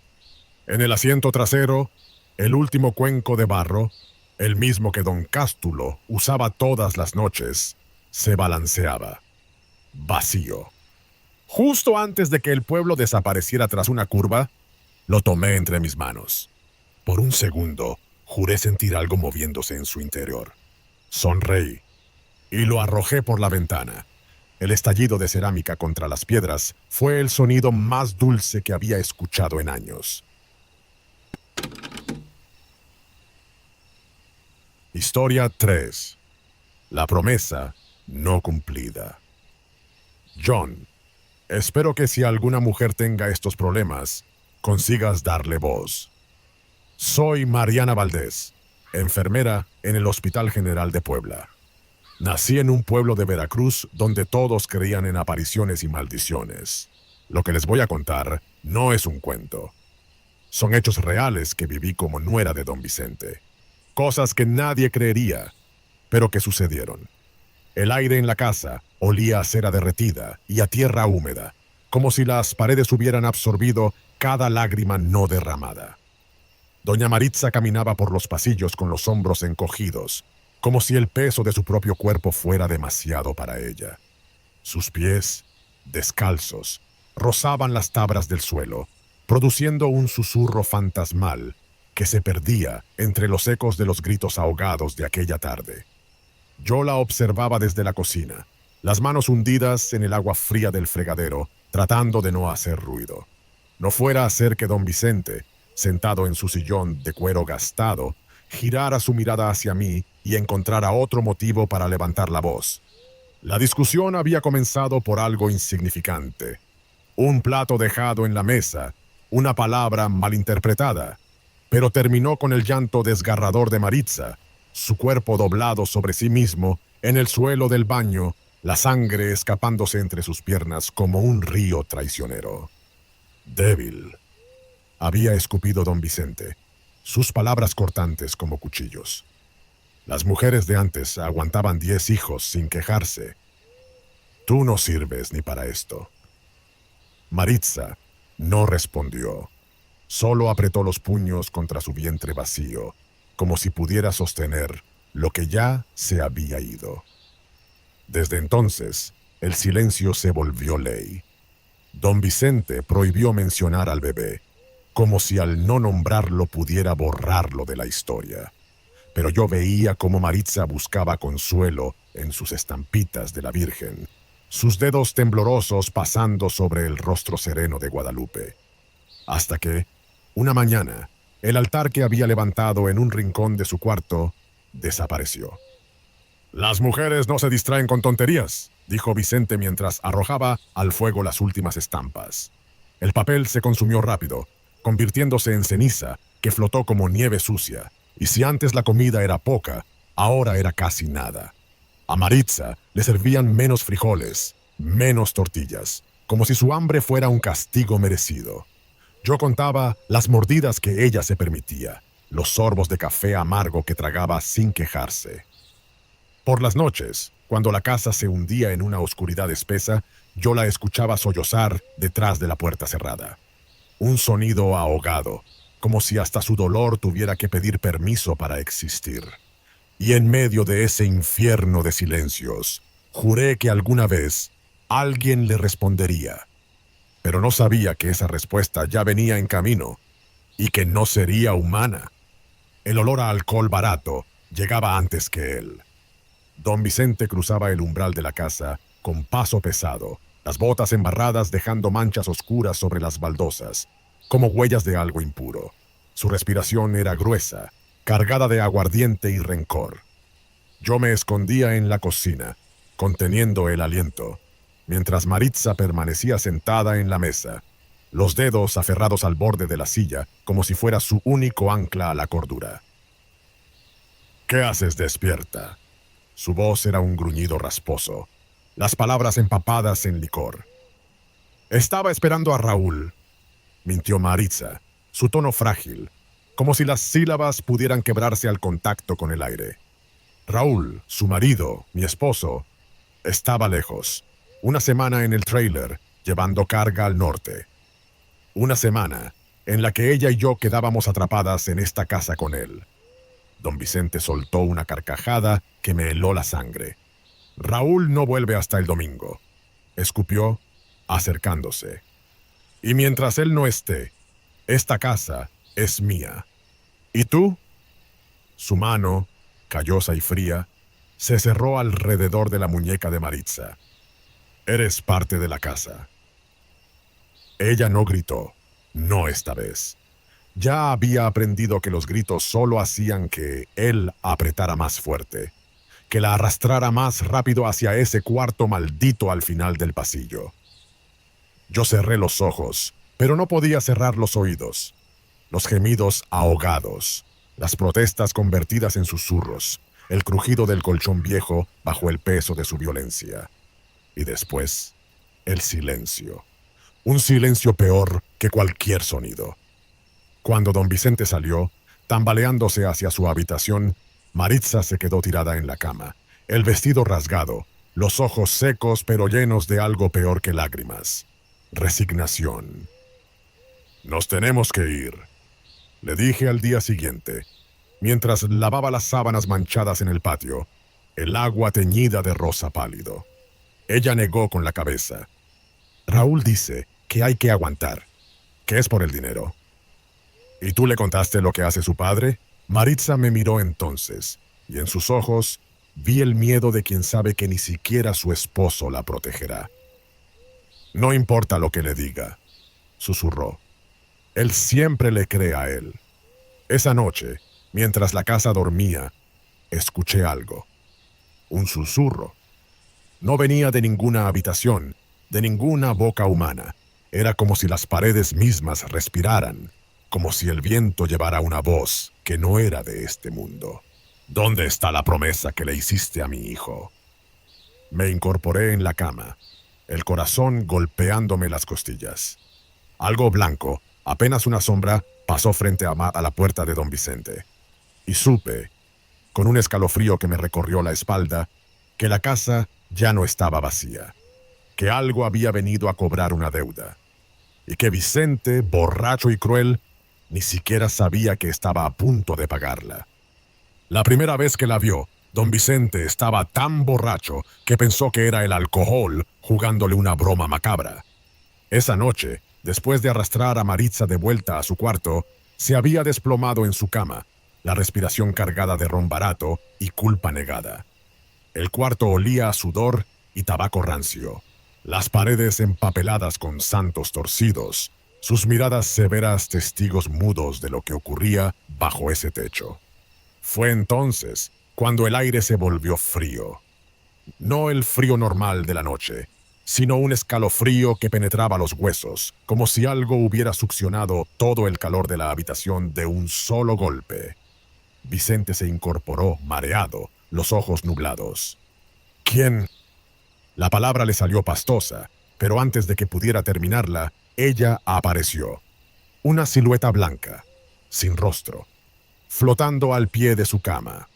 En el asiento trasero, el último cuenco de barro, el mismo que don Cástulo usaba todas las noches, se balanceaba, vacío. Justo antes de que el pueblo desapareciera tras una curva, lo tomé entre mis manos. Por un segundo, juré sentir algo moviéndose en su interior. Sonreí y lo arrojé por la ventana. El estallido de cerámica contra las piedras fue el sonido más dulce que había escuchado en años. Historia 3. La promesa no cumplida. John, espero que si alguna mujer tenga estos problemas, consigas darle voz. Soy Mariana Valdés, enfermera en el Hospital General de Puebla. Nací en un pueblo de Veracruz donde todos creían en apariciones y maldiciones. Lo que les voy a contar no es un cuento. Son hechos reales que viví como nuera de don Vicente. Cosas que nadie creería, pero que sucedieron. El aire en la casa olía a cera derretida y a tierra húmeda, como si las paredes hubieran absorbido cada lágrima no derramada. Doña Maritza caminaba por los pasillos con los hombros encogidos, como si el peso de su propio cuerpo fuera demasiado para ella. Sus pies, descalzos, rozaban las tablas del suelo, produciendo un susurro fantasmal que se perdía entre los ecos de los gritos ahogados de aquella tarde. Yo la observaba desde la cocina, las manos hundidas en el agua fría del fregadero, tratando de no hacer ruido. No fuera a ser que don Vicente, sentado en su sillón de cuero gastado, girara su mirada hacia mí y encontrara otro motivo para levantar la voz. La discusión había comenzado por algo insignificante. Un plato dejado en la mesa, una palabra malinterpretada, pero terminó con el llanto desgarrador de Maritza, su cuerpo doblado sobre sí mismo, en el suelo del baño, la sangre escapándose entre sus piernas como un río traicionero. Débil, había escupido don Vicente, sus palabras cortantes como cuchillos. Las mujeres de antes aguantaban 10 hijos sin quejarse. Tú no sirves ni para esto. Maritza no respondió. Solo apretó los puños contra su vientre vacío, como si pudiera sostener lo que ya se había ido. Desde entonces, el silencio se volvió ley. Don Vicente prohibió mencionar al bebé, como si al no nombrarlo pudiera borrarlo de la historia. Pero yo veía cómo Maritza buscaba consuelo en sus estampitas de la Virgen, sus dedos temblorosos pasando sobre el rostro sereno de Guadalupe. Hasta que, una mañana, el altar que había levantado en un rincón de su cuarto desapareció. «Las mujeres no se distraen con tonterías», dijo Vicente mientras arrojaba al fuego las últimas estampas. El papel se consumió rápido, convirtiéndose en ceniza que flotó como nieve sucia, y si antes la comida era poca, ahora era casi nada. A Maritza le servían menos frijoles, menos tortillas, como si su hambre fuera un castigo merecido. Yo contaba las mordidas que ella se permitía, los sorbos de café amargo que tragaba sin quejarse. Por las noches, cuando la casa se hundía en una oscuridad espesa, yo la escuchaba sollozar detrás de la puerta cerrada. Un sonido ahogado, como si hasta su dolor tuviera que pedir permiso para existir. Y en medio de ese infierno de silencios, juré que alguna vez alguien le respondería. Pero no sabía que esa respuesta ya venía en camino y que no sería humana. El olor a alcohol barato llegaba antes que él. Don Vicente cruzaba el umbral de la casa con paso pesado, las botas embarradas dejando manchas oscuras sobre las baldosas, como huellas de algo impuro. Su respiración era gruesa, cargada de aguardiente y rencor. Yo me escondía en la cocina, conteniendo el aliento, mientras Maritza permanecía sentada en la mesa, los dedos aferrados al borde de la silla como si fuera su único ancla a la cordura. «¿Qué haces despierta?». Su voz era un gruñido rasposo, las palabras empapadas en licor. «Estaba esperando a Raúl», mintió Maritza, su tono frágil, como si las sílabas pudieran quebrarse al contacto con el aire. Raúl, su marido, mi esposo, estaba lejos, una semana en el tráiler, llevando carga al norte. Una semana en la que ella y yo quedábamos atrapadas en esta casa con él. Don Vicente soltó una carcajada que me heló la sangre. «Raúl no vuelve hasta el domingo», escupió, acercándose. «Y mientras él no esté, esta casa es mía. ¿Y tú?». Su mano, callosa y fría, se cerró alrededor de la muñeca de Maritza. «Eres parte de la casa». Ella no gritó, no esta vez. Ya había aprendido que los gritos solo hacían que él apretara más fuerte, que la arrastrara más rápido hacia ese cuarto maldito al final del pasillo. Yo cerré los ojos, pero no podía cerrar los oídos. Los gemidos ahogados, las protestas convertidas en susurros, el crujido del colchón viejo bajo el peso de su violencia. Y después, el silencio. Un silencio peor que cualquier sonido. Cuando don Vicente salió, tambaleándose hacia su habitación, Maritza se quedó tirada en la cama, el vestido rasgado, los ojos secos pero llenos de algo peor que lágrimas. Resignación. «Nos tenemos que ir», le dije al día siguiente, mientras lavaba las sábanas manchadas en el patio, el agua teñida de rosa pálido. Ella negó con la cabeza. «Raúl dice que hay que aguantar, que es por el dinero». «¿Y tú le contaste lo que hace su padre?». Maritza me miró entonces, y en sus ojos vi el miedo de quien sabe que ni siquiera su esposo la protegerá. «No importa lo que le diga», susurró. «Él siempre le cree a él». Esa noche, mientras la casa dormía, escuché algo. Un susurro. No venía de ninguna habitación, de ninguna boca humana. Era como si las paredes mismas respiraran, como si el viento llevara una voz que no era de este mundo. «¿Dónde está la promesa que le hiciste a mi hijo?». Me incorporé en la cama, el corazón golpeándome las costillas. Algo blanco, apenas una sombra, pasó frente a la puerta de don Vicente. Y supe, con un escalofrío que me recorrió la espalda, que la casa ya no estaba vacía. que algo había venido a cobrar una deuda, y que Vicente, borracho y cruel, ni siquiera sabía que estaba a punto de pagarla. La primera vez que la vio, don Vicente estaba tan borracho que pensó que era el alcohol jugándole una broma macabra. Esa noche, después de arrastrar a Maritza de vuelta a su cuarto, se había desplomado en su cama, la respiración cargada de ron barato y culpa negada. El cuarto olía a sudor y tabaco rancio, las paredes empapeladas con santos torcidos, sus miradas severas testigos mudos de lo que ocurría bajo ese techo. Fue entonces cuando el aire se volvió frío. No el frío normal de la noche, sino un escalofrío que penetraba los huesos, como si algo hubiera succionado todo el calor de la habitación de un solo golpe. Vicente se incorporó, mareado, los ojos nublados. ¿Quién? La palabra le salió pastosa, pero antes de que pudiera terminarla, ella apareció. Una silueta blanca, sin rostro, flotando al pie de su cama.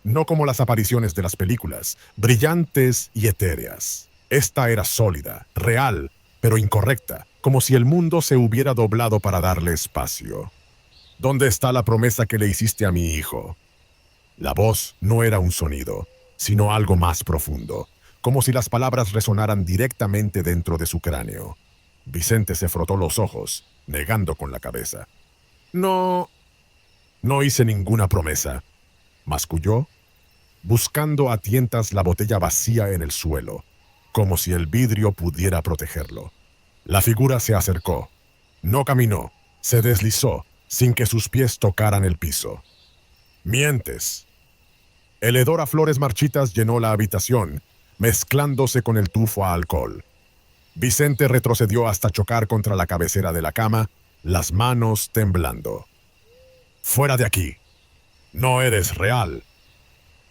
No como las apariciones de las películas, brillantes y etéreas. Esta era sólida, real, pero incorrecta, como si el mundo se hubiera doblado para darle espacio. ¿Dónde está la promesa que le hiciste a mi hijo? La voz no era un sonido, sino algo más profundo, como si las palabras resonaran directamente dentro de su cráneo. Vicente se frotó los ojos, negando con la cabeza. No hice ninguna promesa, masculló, buscando a tientas la botella vacía en el suelo, como si el vidrio pudiera protegerlo. La figura se acercó. No caminó, se deslizó, sin que sus pies tocaran el piso. Mientes. El hedor a flores marchitas llenó la habitación, mezclándose con el tufo a alcohol. Vicente retrocedió hasta chocar contra la cabecera de la cama, las manos temblando. Fuera de aquí. No eres real.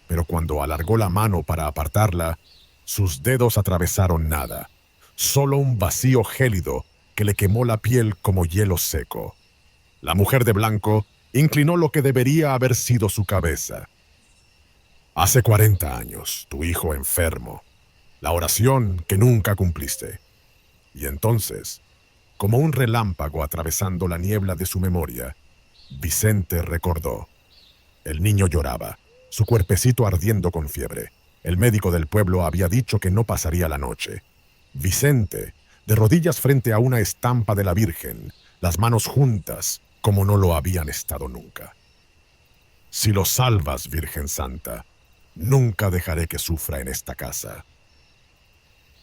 Pero cuando alargó la mano para apartarla, sus dedos atravesaron nada, solo un vacío gélido que le quemó la piel como hielo seco. La mujer de blanco inclinó lo que debería haber sido su cabeza. Hace 40 años, tu hijo enfermo, la oración que nunca cumpliste. Y entonces, como un relámpago atravesando la niebla de su memoria, Vicente recordó. El niño lloraba, su cuerpecito ardiendo con fiebre. El médico del pueblo había dicho que no pasaría la noche. Vicente, de rodillas frente a una estampa de la Virgen, las manos juntas, como no lo habían estado nunca. Si lo salvas, Virgen Santa, nunca dejaré que sufra en esta casa.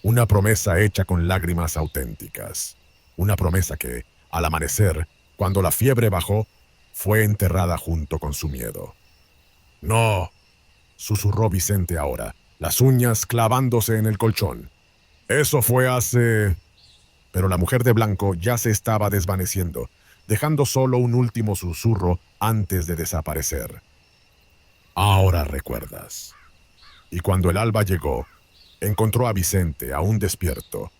Una promesa hecha con lágrimas auténticas. Una promesa que, al amanecer, cuando la fiebre bajó, fue enterrada junto con su miedo. No, susurró Vicente ahora, las uñas clavándose en el colchón. Eso fue hace... Pero la mujer de blanco ya se estaba desvaneciendo, dejando solo un último susurro antes de desaparecer. Ahora recuerdas. Y cuando el alba llegó, encontró a Vicente aún despierto,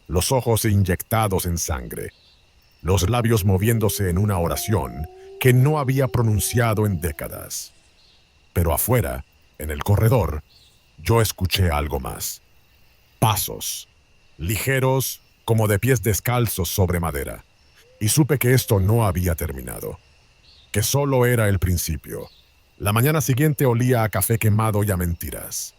los ojos inyectados en sangre, los labios moviéndose en una oración que no había pronunciado en décadas. Pero afuera, en el corredor, yo escuché algo más. Pasos, ligeros como de pies descalzos sobre madera, y supe que esto no había terminado, que solo era el principio. La mañana siguiente olía a café quemado y a mentiras.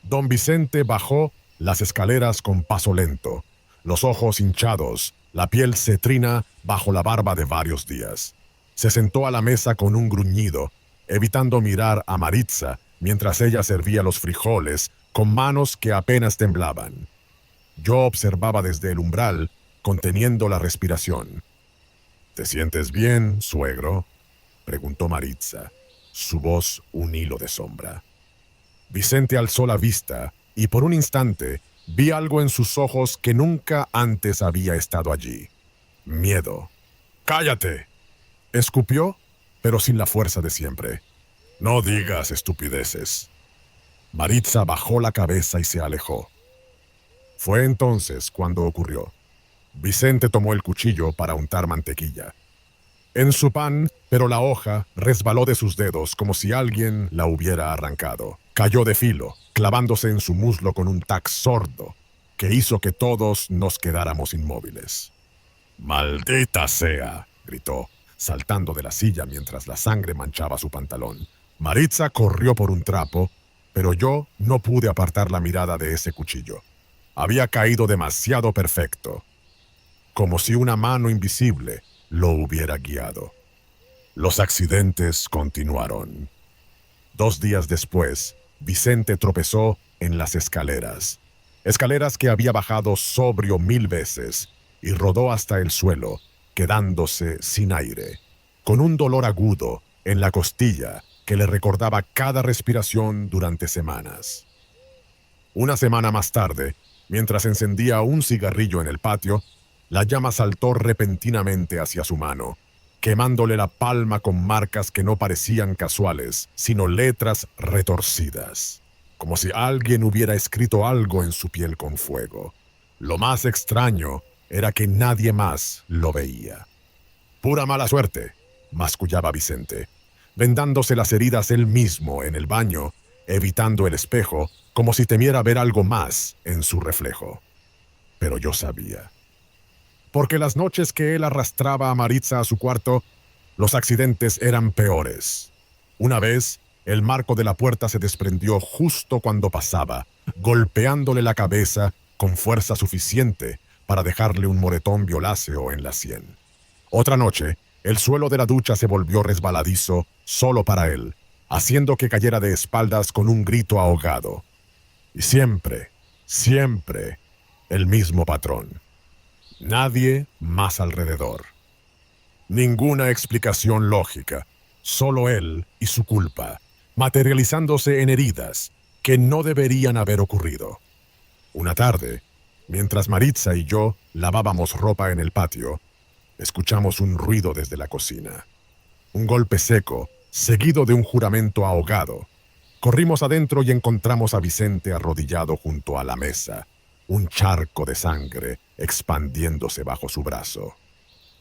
Don Vicente bajó las escaleras con paso lento, los ojos hinchados, la piel cetrina bajo la barba de varios días. Se sentó a la mesa con un gruñido, evitando mirar a Maritza mientras ella servía los frijoles con manos que apenas temblaban. Yo observaba desde el umbral, conteniendo la respiración. ¿Te sientes bien, suegro?, preguntó Maritza, su voz un hilo de sombra. Vicente alzó la vista y por un instante vi algo en sus ojos que nunca antes había estado allí. Miedo. ¡Cállate!, escupió, pero sin la fuerza de siempre. No digas estupideces. Maritza bajó la cabeza y se alejó. Fue entonces cuando ocurrió. Vicente tomó el cuchillo para untar mantequilla. En su pan, pero la hoja resbaló de sus dedos como si alguien la hubiera arrancado. Cayó de filo, clavándose en su muslo con un tac sordo que hizo que todos nos quedáramos inmóviles. «¡Maldita sea!», gritó, saltando de la silla mientras la sangre manchaba su pantalón. Maritza corrió por un trapo, pero yo no pude apartar la mirada de ese cuchillo. Había caído demasiado perfecto, como si una mano invisible lo hubiera guiado. Los accidentes continuaron. 2 días después, Vicente tropezó en las escaleras. Escaleras que había bajado sobrio 1000 veces, y rodó hasta el suelo, quedándose sin aire, con un dolor agudo en la costilla que le recordaba cada respiración durante semanas. Una semana más tarde, mientras encendía un cigarrillo en el patio, la llama saltó repentinamente hacia su mano, quemándole la palma con marcas que no parecían casuales, sino letras retorcidas, como si alguien hubiera escrito algo en su piel con fuego. Lo más extraño era que nadie más lo veía. «Pura mala suerte», mascullaba Vicente, vendándose las heridas él mismo en el baño, evitando el espejo, como si temiera ver algo más en su reflejo. Pero yo sabía. Porque las noches que él arrastraba a Maritza a su cuarto, los accidentes eran peores. Una vez, el marco de la puerta se desprendió justo cuando pasaba, golpeándole la cabeza con fuerza suficiente para dejarle un moretón violáceo en la sien. Otra noche, el suelo de la ducha se volvió resbaladizo solo para él, haciendo que cayera de espaldas con un grito ahogado. Y siempre, siempre, el mismo patrón. Nadie más alrededor. Ninguna explicación lógica, solo él y su culpa, materializándose en heridas que no deberían haber ocurrido. Una tarde, mientras Maritza y yo lavábamos ropa en el patio, escuchamos un ruido desde la cocina. Un golpe seco, seguido de un juramento ahogado. Corrimos adentro y encontramos a Vicente arrodillado junto a la mesa, un charco de sangre expandiéndose bajo su brazo.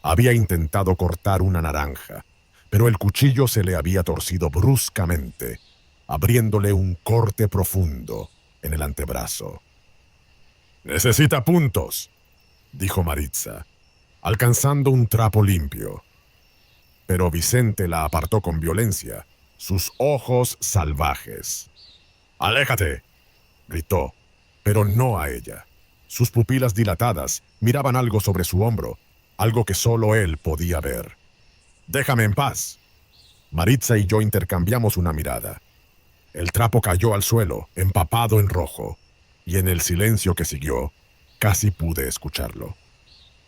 Había intentado cortar una naranja, pero el cuchillo se le había torcido bruscamente, abriéndole un corte profundo en el antebrazo. «Necesita puntos», dijo Maritza, alcanzando un trapo limpio. Pero Vicente la apartó con violencia, sus ojos salvajes. «¡Aléjate!», gritó, pero no a ella. Sus pupilas dilatadas miraban algo sobre su hombro, algo que solo él podía ver. «¡Déjame en paz!». Maritza y yo intercambiamos una mirada. El trapo cayó al suelo, empapado en rojo, y en el silencio que siguió, casi pude escucharlo.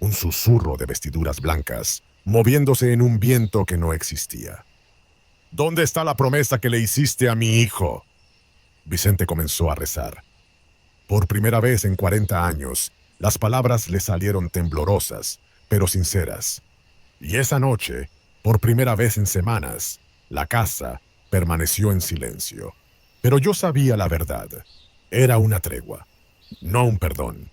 Un susurro de vestiduras blancas, moviéndose en un viento que no existía. «¿Dónde está la promesa que le hiciste a mi hijo?». Vicente comenzó a rezar. Por primera vez en 40 años, las palabras le salieron temblorosas, pero sinceras. Y esa noche, por primera vez en semanas, la casa permaneció en silencio. Pero yo sabía la verdad. Era una tregua, no un perdón.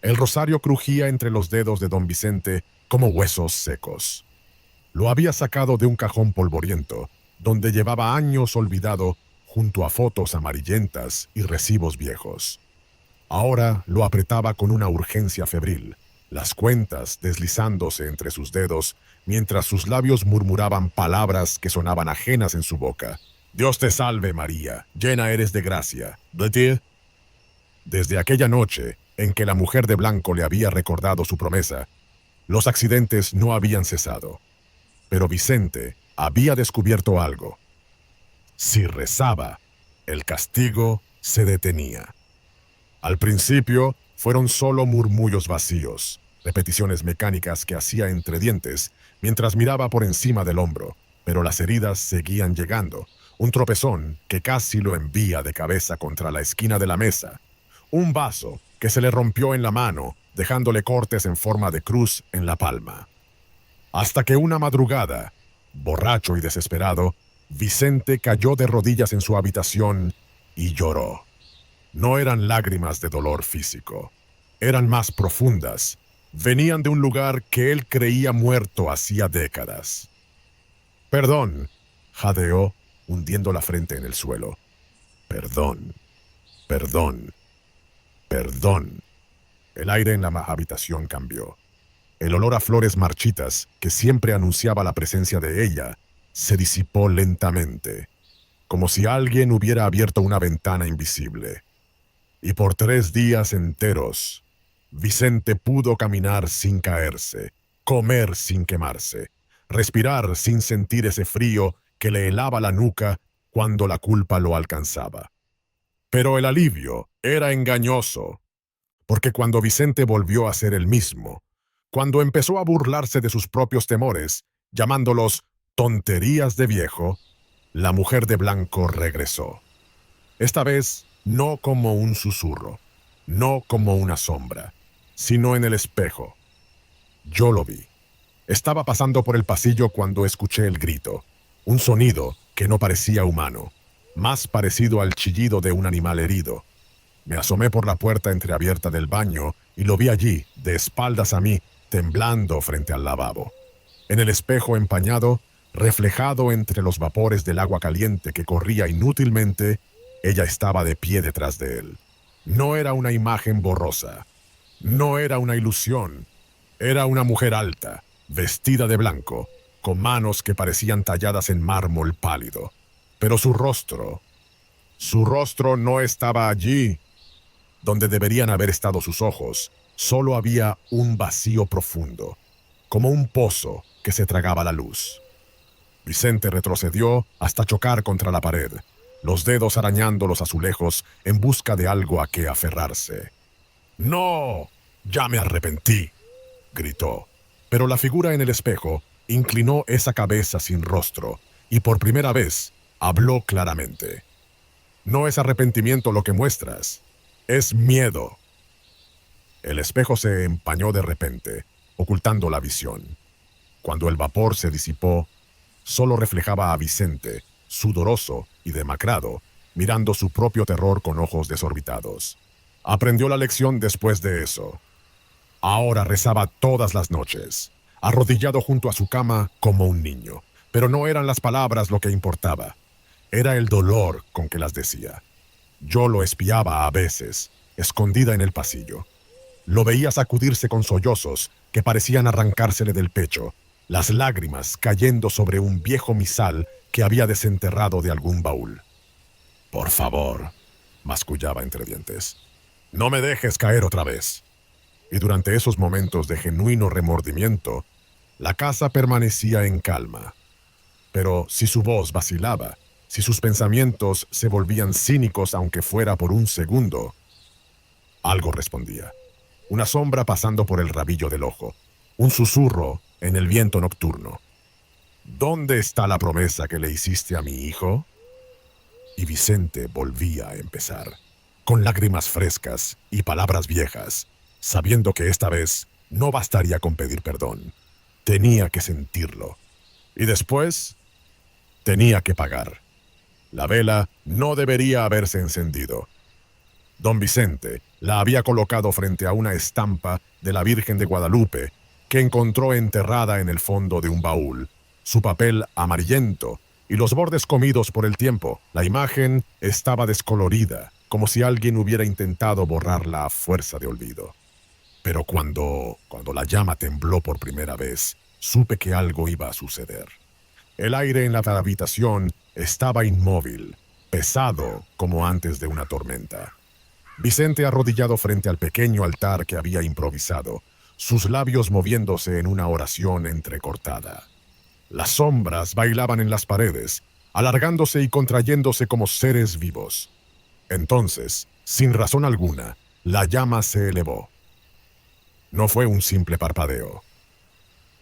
El rosario crujía entre los dedos de don Vicente como huesos secos. Lo había sacado de un cajón polvoriento, donde llevaba años olvidado junto a fotos amarillentas y recibos viejos. Ahora lo apretaba con una urgencia febril, las cuentas deslizándose entre sus dedos, mientras sus labios murmuraban palabras que sonaban ajenas en su boca. «Dios te salve, María, llena eres de gracia». Desde aquella noche en que la mujer de blanco le había recordado su promesa, los accidentes no habían cesado. Pero Vicente había descubierto algo. Si rezaba, el castigo se detenía. Al principio fueron solo murmullos vacíos, repeticiones mecánicas que hacía entre dientes mientras miraba por encima del hombro, pero las heridas seguían llegando. Un tropezón que casi lo envía de cabeza contra la esquina de la mesa. Un vaso que se le rompió en la mano, dejándole cortes en forma de cruz en la palma. Hasta que una madrugada, borracho y desesperado, Vicente cayó de rodillas en su habitación y lloró. No eran lágrimas de dolor físico, eran más profundas. Venían de un lugar que él creía muerto hacía décadas. «Perdón», jadeó, hundiendo la frente en el suelo. «Perdón, perdón, perdón». El aire en la habitación cambió. El olor a flores marchitas, que siempre anunciaba la presencia de ella, se disipó lentamente, como si alguien hubiera abierto una ventana invisible. Y por 3 días enteros, Vicente pudo caminar sin caerse, comer sin quemarse, respirar sin sentir ese frío que le helaba la nuca cuando la culpa lo alcanzaba. Pero el alivio era engañoso, porque cuando Vicente volvió a ser el mismo, cuando empezó a burlarse de sus propios temores, llamándolos tonterías de viejo, la mujer de blanco regresó. Esta vez no como un susurro, no como una sombra, sino en el espejo. Yo lo vi. Estaba pasando por el pasillo cuando escuché el grito, un sonido que no parecía humano, más parecido al chillido de un animal herido. Me asomé por la puerta entreabierta del baño y lo vi allí, de espaldas a mí, temblando frente al lavabo. En el espejo empañado, reflejado entre los vapores del agua caliente que corría inútilmente, ella estaba de pie detrás de él. No era una imagen borrosa, no era una ilusión, era una mujer alta, vestida de blanco, con manos que parecían talladas en mármol pálido. Pero su rostro no estaba allí. Donde deberían haber estado sus ojos, solo había un vacío profundo, como un pozo que se tragaba la luz. Vicente retrocedió hasta chocar contra la pared, los dedos arañando los azulejos en busca de algo a qué aferrarse. «¡No! ¡Ya me arrepentí!», gritó. Pero la figura en el espejo inclinó esa cabeza sin rostro y por primera vez habló claramente. «No es arrepentimiento lo que muestras, es miedo». El espejo se empañó de repente, ocultando la visión. Cuando el vapor se disipó, solo reflejaba a Vicente, sudoroso y demacrado, mirando su propio terror con ojos desorbitados. Aprendió la lección después de eso. Ahora rezaba todas las noches, arrodillado junto a su cama como un niño. Pero no eran las palabras lo que importaba. Era el dolor con que las decía. Yo lo espiaba a veces, escondida en el pasillo. Lo veía sacudirse con sollozos que parecían arrancársele del pecho, las lágrimas cayendo sobre un viejo misal que había desenterrado de algún baúl. «Por favor», mascullaba entre dientes, «no me dejes caer otra vez». Y durante esos momentos de genuino remordimiento, la casa permanecía en calma. Pero si su voz vacilaba, si sus pensamientos se volvían cínicos aunque fuera por un segundo, algo respondía. Una sombra pasando por el rabillo del ojo, un susurro en el viento nocturno. «¿Dónde está la promesa que le hiciste a mi hijo?». Y Vicente volvía a empezar, con lágrimas frescas y palabras viejas, sabiendo que esta vez no bastaría con pedir perdón. Tenía que sentirlo. Y después, tenía que pagar. La vela no debería haberse encendido. Don Vicente la había colocado frente a una estampa de la Virgen de Guadalupe que encontró enterrada en el fondo de un baúl, su papel amarillento y los bordes comidos por el tiempo. La imagen estaba descolorida, como si alguien hubiera intentado borrarla a fuerza de olvido. Pero cuando la llama tembló por primera vez, supe que algo iba a suceder. El aire en la habitación estaba inmóvil, pesado como antes de una tormenta. Vicente arrodillado frente al pequeño altar que había improvisado, sus labios moviéndose en una oración entrecortada. Las sombras bailaban en las paredes, alargándose y contrayéndose como seres vivos. Entonces, sin razón alguna, la llama se elevó. No fue un simple parpadeo.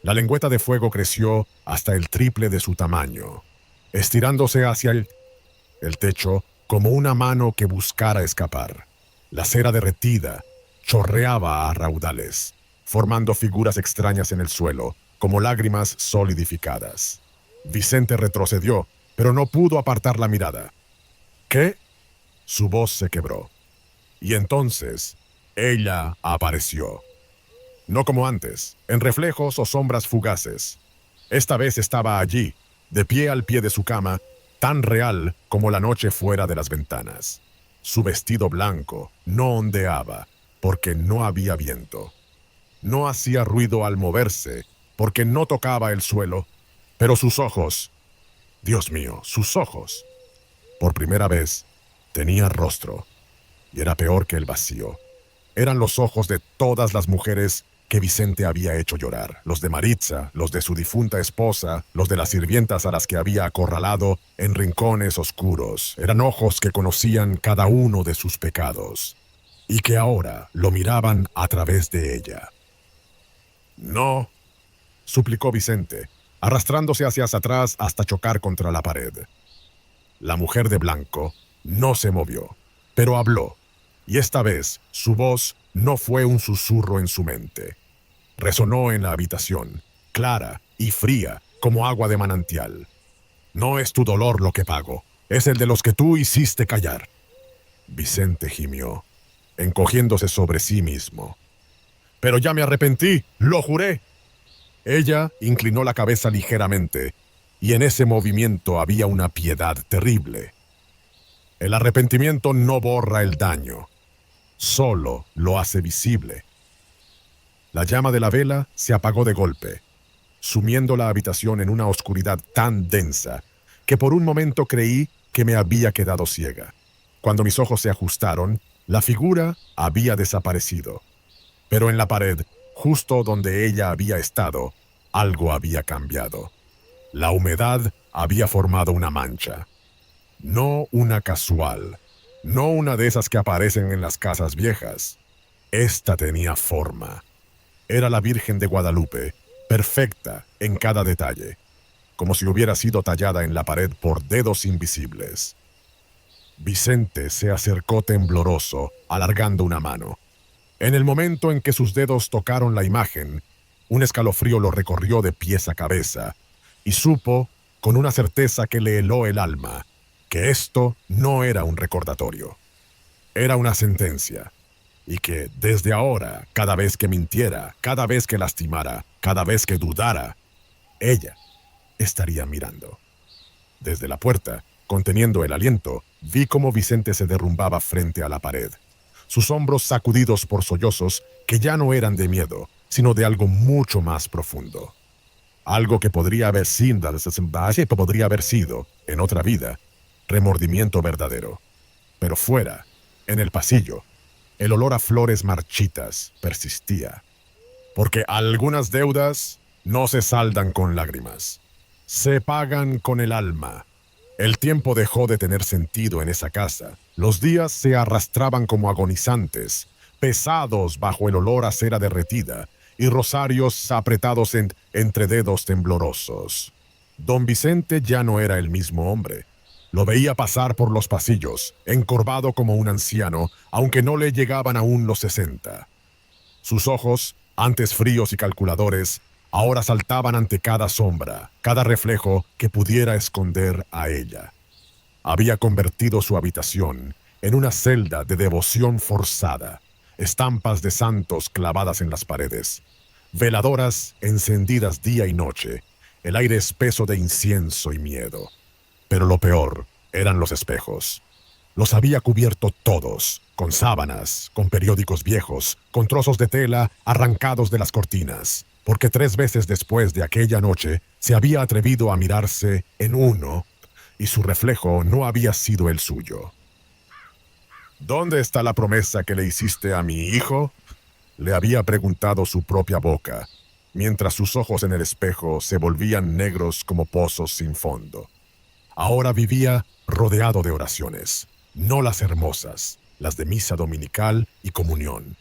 La lengüeta de fuego creció hasta el triple de su tamaño, estirándose hacia el techo como una mano que buscara escapar. La cera derretida chorreaba a raudales, formando figuras extrañas en el suelo, como lágrimas solidificadas. Vicente retrocedió, pero no pudo apartar la mirada. ¿Qué? Su voz se quebró. Y entonces, ella apareció. No como antes, en reflejos o sombras fugaces. Esta vez estaba allí, de pie al pie de su cama, tan real como la noche fuera de las ventanas. Su vestido blanco no ondeaba, porque no había viento. No hacía ruido al moverse, porque no tocaba el suelo, pero sus ojos, Dios mío, sus ojos, por primera vez, tenía rostro, y era peor que el vacío. Eran los ojos de todas las mujeres que Vicente había hecho llorar, los de Maritza, los de su difunta esposa, los de las sirvientas a las que había acorralado en rincones oscuros. Eran ojos que conocían cada uno de sus pecados, y que ahora lo miraban a través de ella. «No», suplicó Vicente, arrastrándose hacia atrás hasta chocar contra la pared. La mujer de blanco no se movió, pero habló, y esta vez su voz no fue un susurro en su mente. Resonó en la habitación, clara y fría como agua de manantial. «No es tu dolor lo que pago, es el de los que tú hiciste callar». Vicente gimió, encogiéndose sobre sí mismo. «Pero ya me arrepentí, lo juré». Ella inclinó la cabeza ligeramente, y en ese movimiento había una piedad terrible. El arrepentimiento no borra el daño, solo lo hace visible. La llama de la vela se apagó de golpe, sumiendo la habitación en una oscuridad tan densa que por un momento creí que me había quedado ciega. Cuando mis ojos se ajustaron, la figura había desaparecido. Pero en la pared, justo donde ella había estado, algo había cambiado. La humedad había formado una mancha. No una casual, no una de esas que aparecen en las casas viejas. Esta tenía forma. Era la Virgen de Guadalupe, perfecta en cada detalle, como si hubiera sido tallada en la pared por dedos invisibles. Vicente se acercó tembloroso, alargando una mano. En el momento en que sus dedos tocaron la imagen, un escalofrío lo recorrió de pies a cabeza, y supo, con una certeza que le heló el alma, que esto no era un recordatorio. Era una sentencia, y que desde ahora, cada vez que mintiera, cada vez que lastimara, cada vez que dudara, ella estaría mirando. Desde la puerta, conteniendo el aliento, vi cómo Vicente se derrumbaba frente a la pared, sus hombros sacudidos por sollozos que ya no eran de miedo, sino de algo mucho más profundo. Algo que podría haber sido, en otra vida, remordimiento verdadero. Pero fuera, en el pasillo, el olor a flores marchitas persistía. Porque algunas deudas no se saldan con lágrimas, se pagan con el alma. El tiempo dejó de tener sentido en esa casa. Los días se arrastraban como agonizantes, pesados bajo el olor a cera derretida y rosarios apretados entre dedos temblorosos. Don Vicente ya no era el mismo hombre. Lo veía pasar por los pasillos, encorvado como un anciano, aunque no le llegaban aún los 60. Sus ojos, antes fríos y calculadores, ahora saltaban ante cada sombra, cada reflejo que pudiera esconder a ella. Había convertido su habitación en una celda de devoción forzada, estampas de santos clavadas en las paredes, veladoras encendidas día y noche, el aire espeso de incienso y miedo. Pero lo peor eran los espejos. Los había cubierto todos, con sábanas, con periódicos viejos, con trozos de tela arrancados de las cortinas, porque 3 veces después de aquella noche se había atrevido a mirarse en uno, y su reflejo no había sido el suyo. «¿Dónde está la promesa que le hiciste a mi hijo?», le había preguntado su propia boca, mientras sus ojos en el espejo se volvían negros como pozos sin fondo. Ahora vivía rodeado de oraciones, no las hermosas, las de misa dominical y comunión,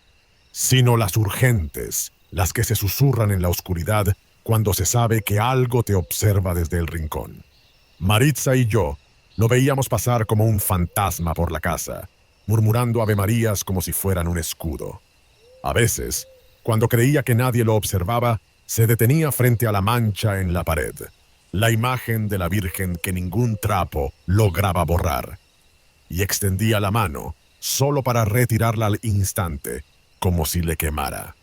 sino las urgentes, las que se susurran en la oscuridad cuando se sabe que algo te observa desde el rincón. Maritza y yo lo veíamos pasar como un fantasma por la casa, murmurando avemarías como si fueran un escudo. A veces, cuando creía que nadie lo observaba, se detenía frente a la mancha en la pared, la imagen de la Virgen que ningún trapo lograba borrar, y extendía la mano solo para retirarla al instante, como si le quemara.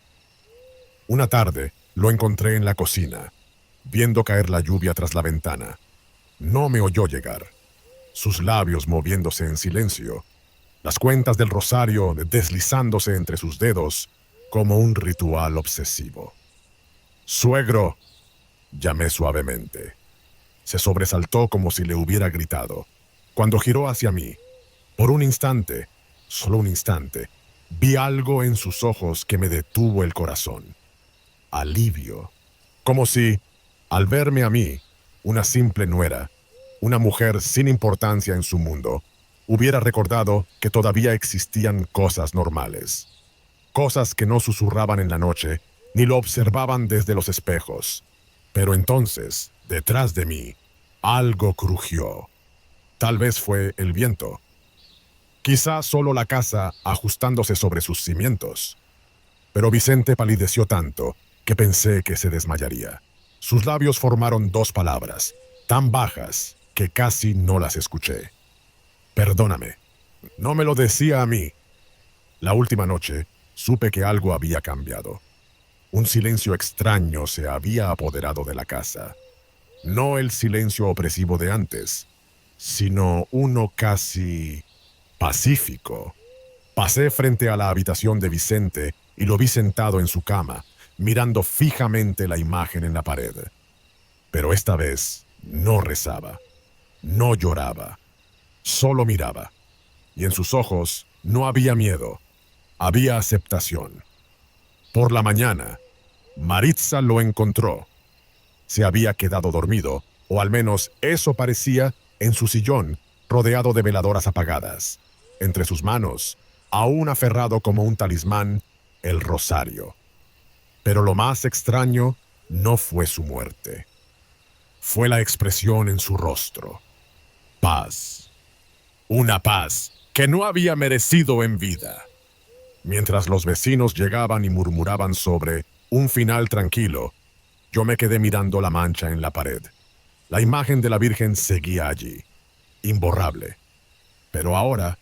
Una tarde lo encontré en la cocina, viendo caer la lluvia tras la ventana. No me oyó llegar, sus labios moviéndose en silencio, las cuentas del rosario deslizándose entre sus dedos como un ritual obsesivo. «Suegro», llamé suavemente. Se sobresaltó como si le hubiera gritado. Cuando giró hacia mí, por un instante, solo un instante, vi algo en sus ojos que me detuvo el corazón. Alivio. Como si, al verme a mí, una simple nuera, una mujer sin importancia en su mundo, hubiera recordado que todavía existían cosas normales. Cosas que no susurraban en la noche, ni lo observaban desde los espejos. Pero entonces, detrás de mí, algo crujió. Tal vez fue el viento. Quizá solo la casa ajustándose sobre sus cimientos. Pero Vicente palideció tanto que pensé que se desmayaría. Sus labios formaron dos palabras, tan bajas que casi no las escuché. «Perdóname. No me lo decía a mí». La última noche supe que algo había cambiado. Un silencio extraño se había apoderado de la casa. No el silencio opresivo de antes, sino uno casi pacífico. Pasé frente a la habitación de Vicente y lo vi sentado en su cama, mirando fijamente la imagen en la pared. Pero esta vez no rezaba, no lloraba, solo miraba. Y en sus ojos no había miedo, había aceptación. Por la mañana, Maritza lo encontró. Se había quedado dormido, o al menos eso parecía, en su sillón, rodeado de veladoras apagadas. Entre sus manos, aún aferrado como un talismán, el rosario. Pero lo más extraño no fue su muerte. Fue la expresión en su rostro. Paz. Una paz que no había merecido en vida. Mientras los vecinos llegaban y murmuraban sobre un final tranquilo, yo me quedé mirando la mancha en la pared. La imagen de la Virgen seguía allí, imborrable. Pero ahora,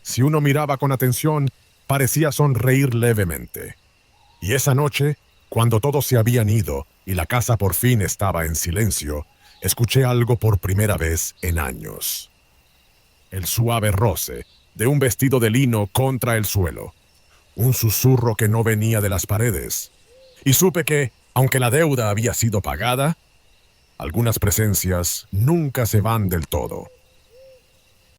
si uno miraba con atención, parecía sonreír levemente. Y esa noche, cuando todos se habían ido y la casa por fin estaba en silencio, escuché algo por primera vez en años. El suave roce de un vestido de lino contra el suelo. Un susurro que no venía de las paredes. Y supe que, aunque la deuda había sido pagada, algunas presencias nunca se van del todo.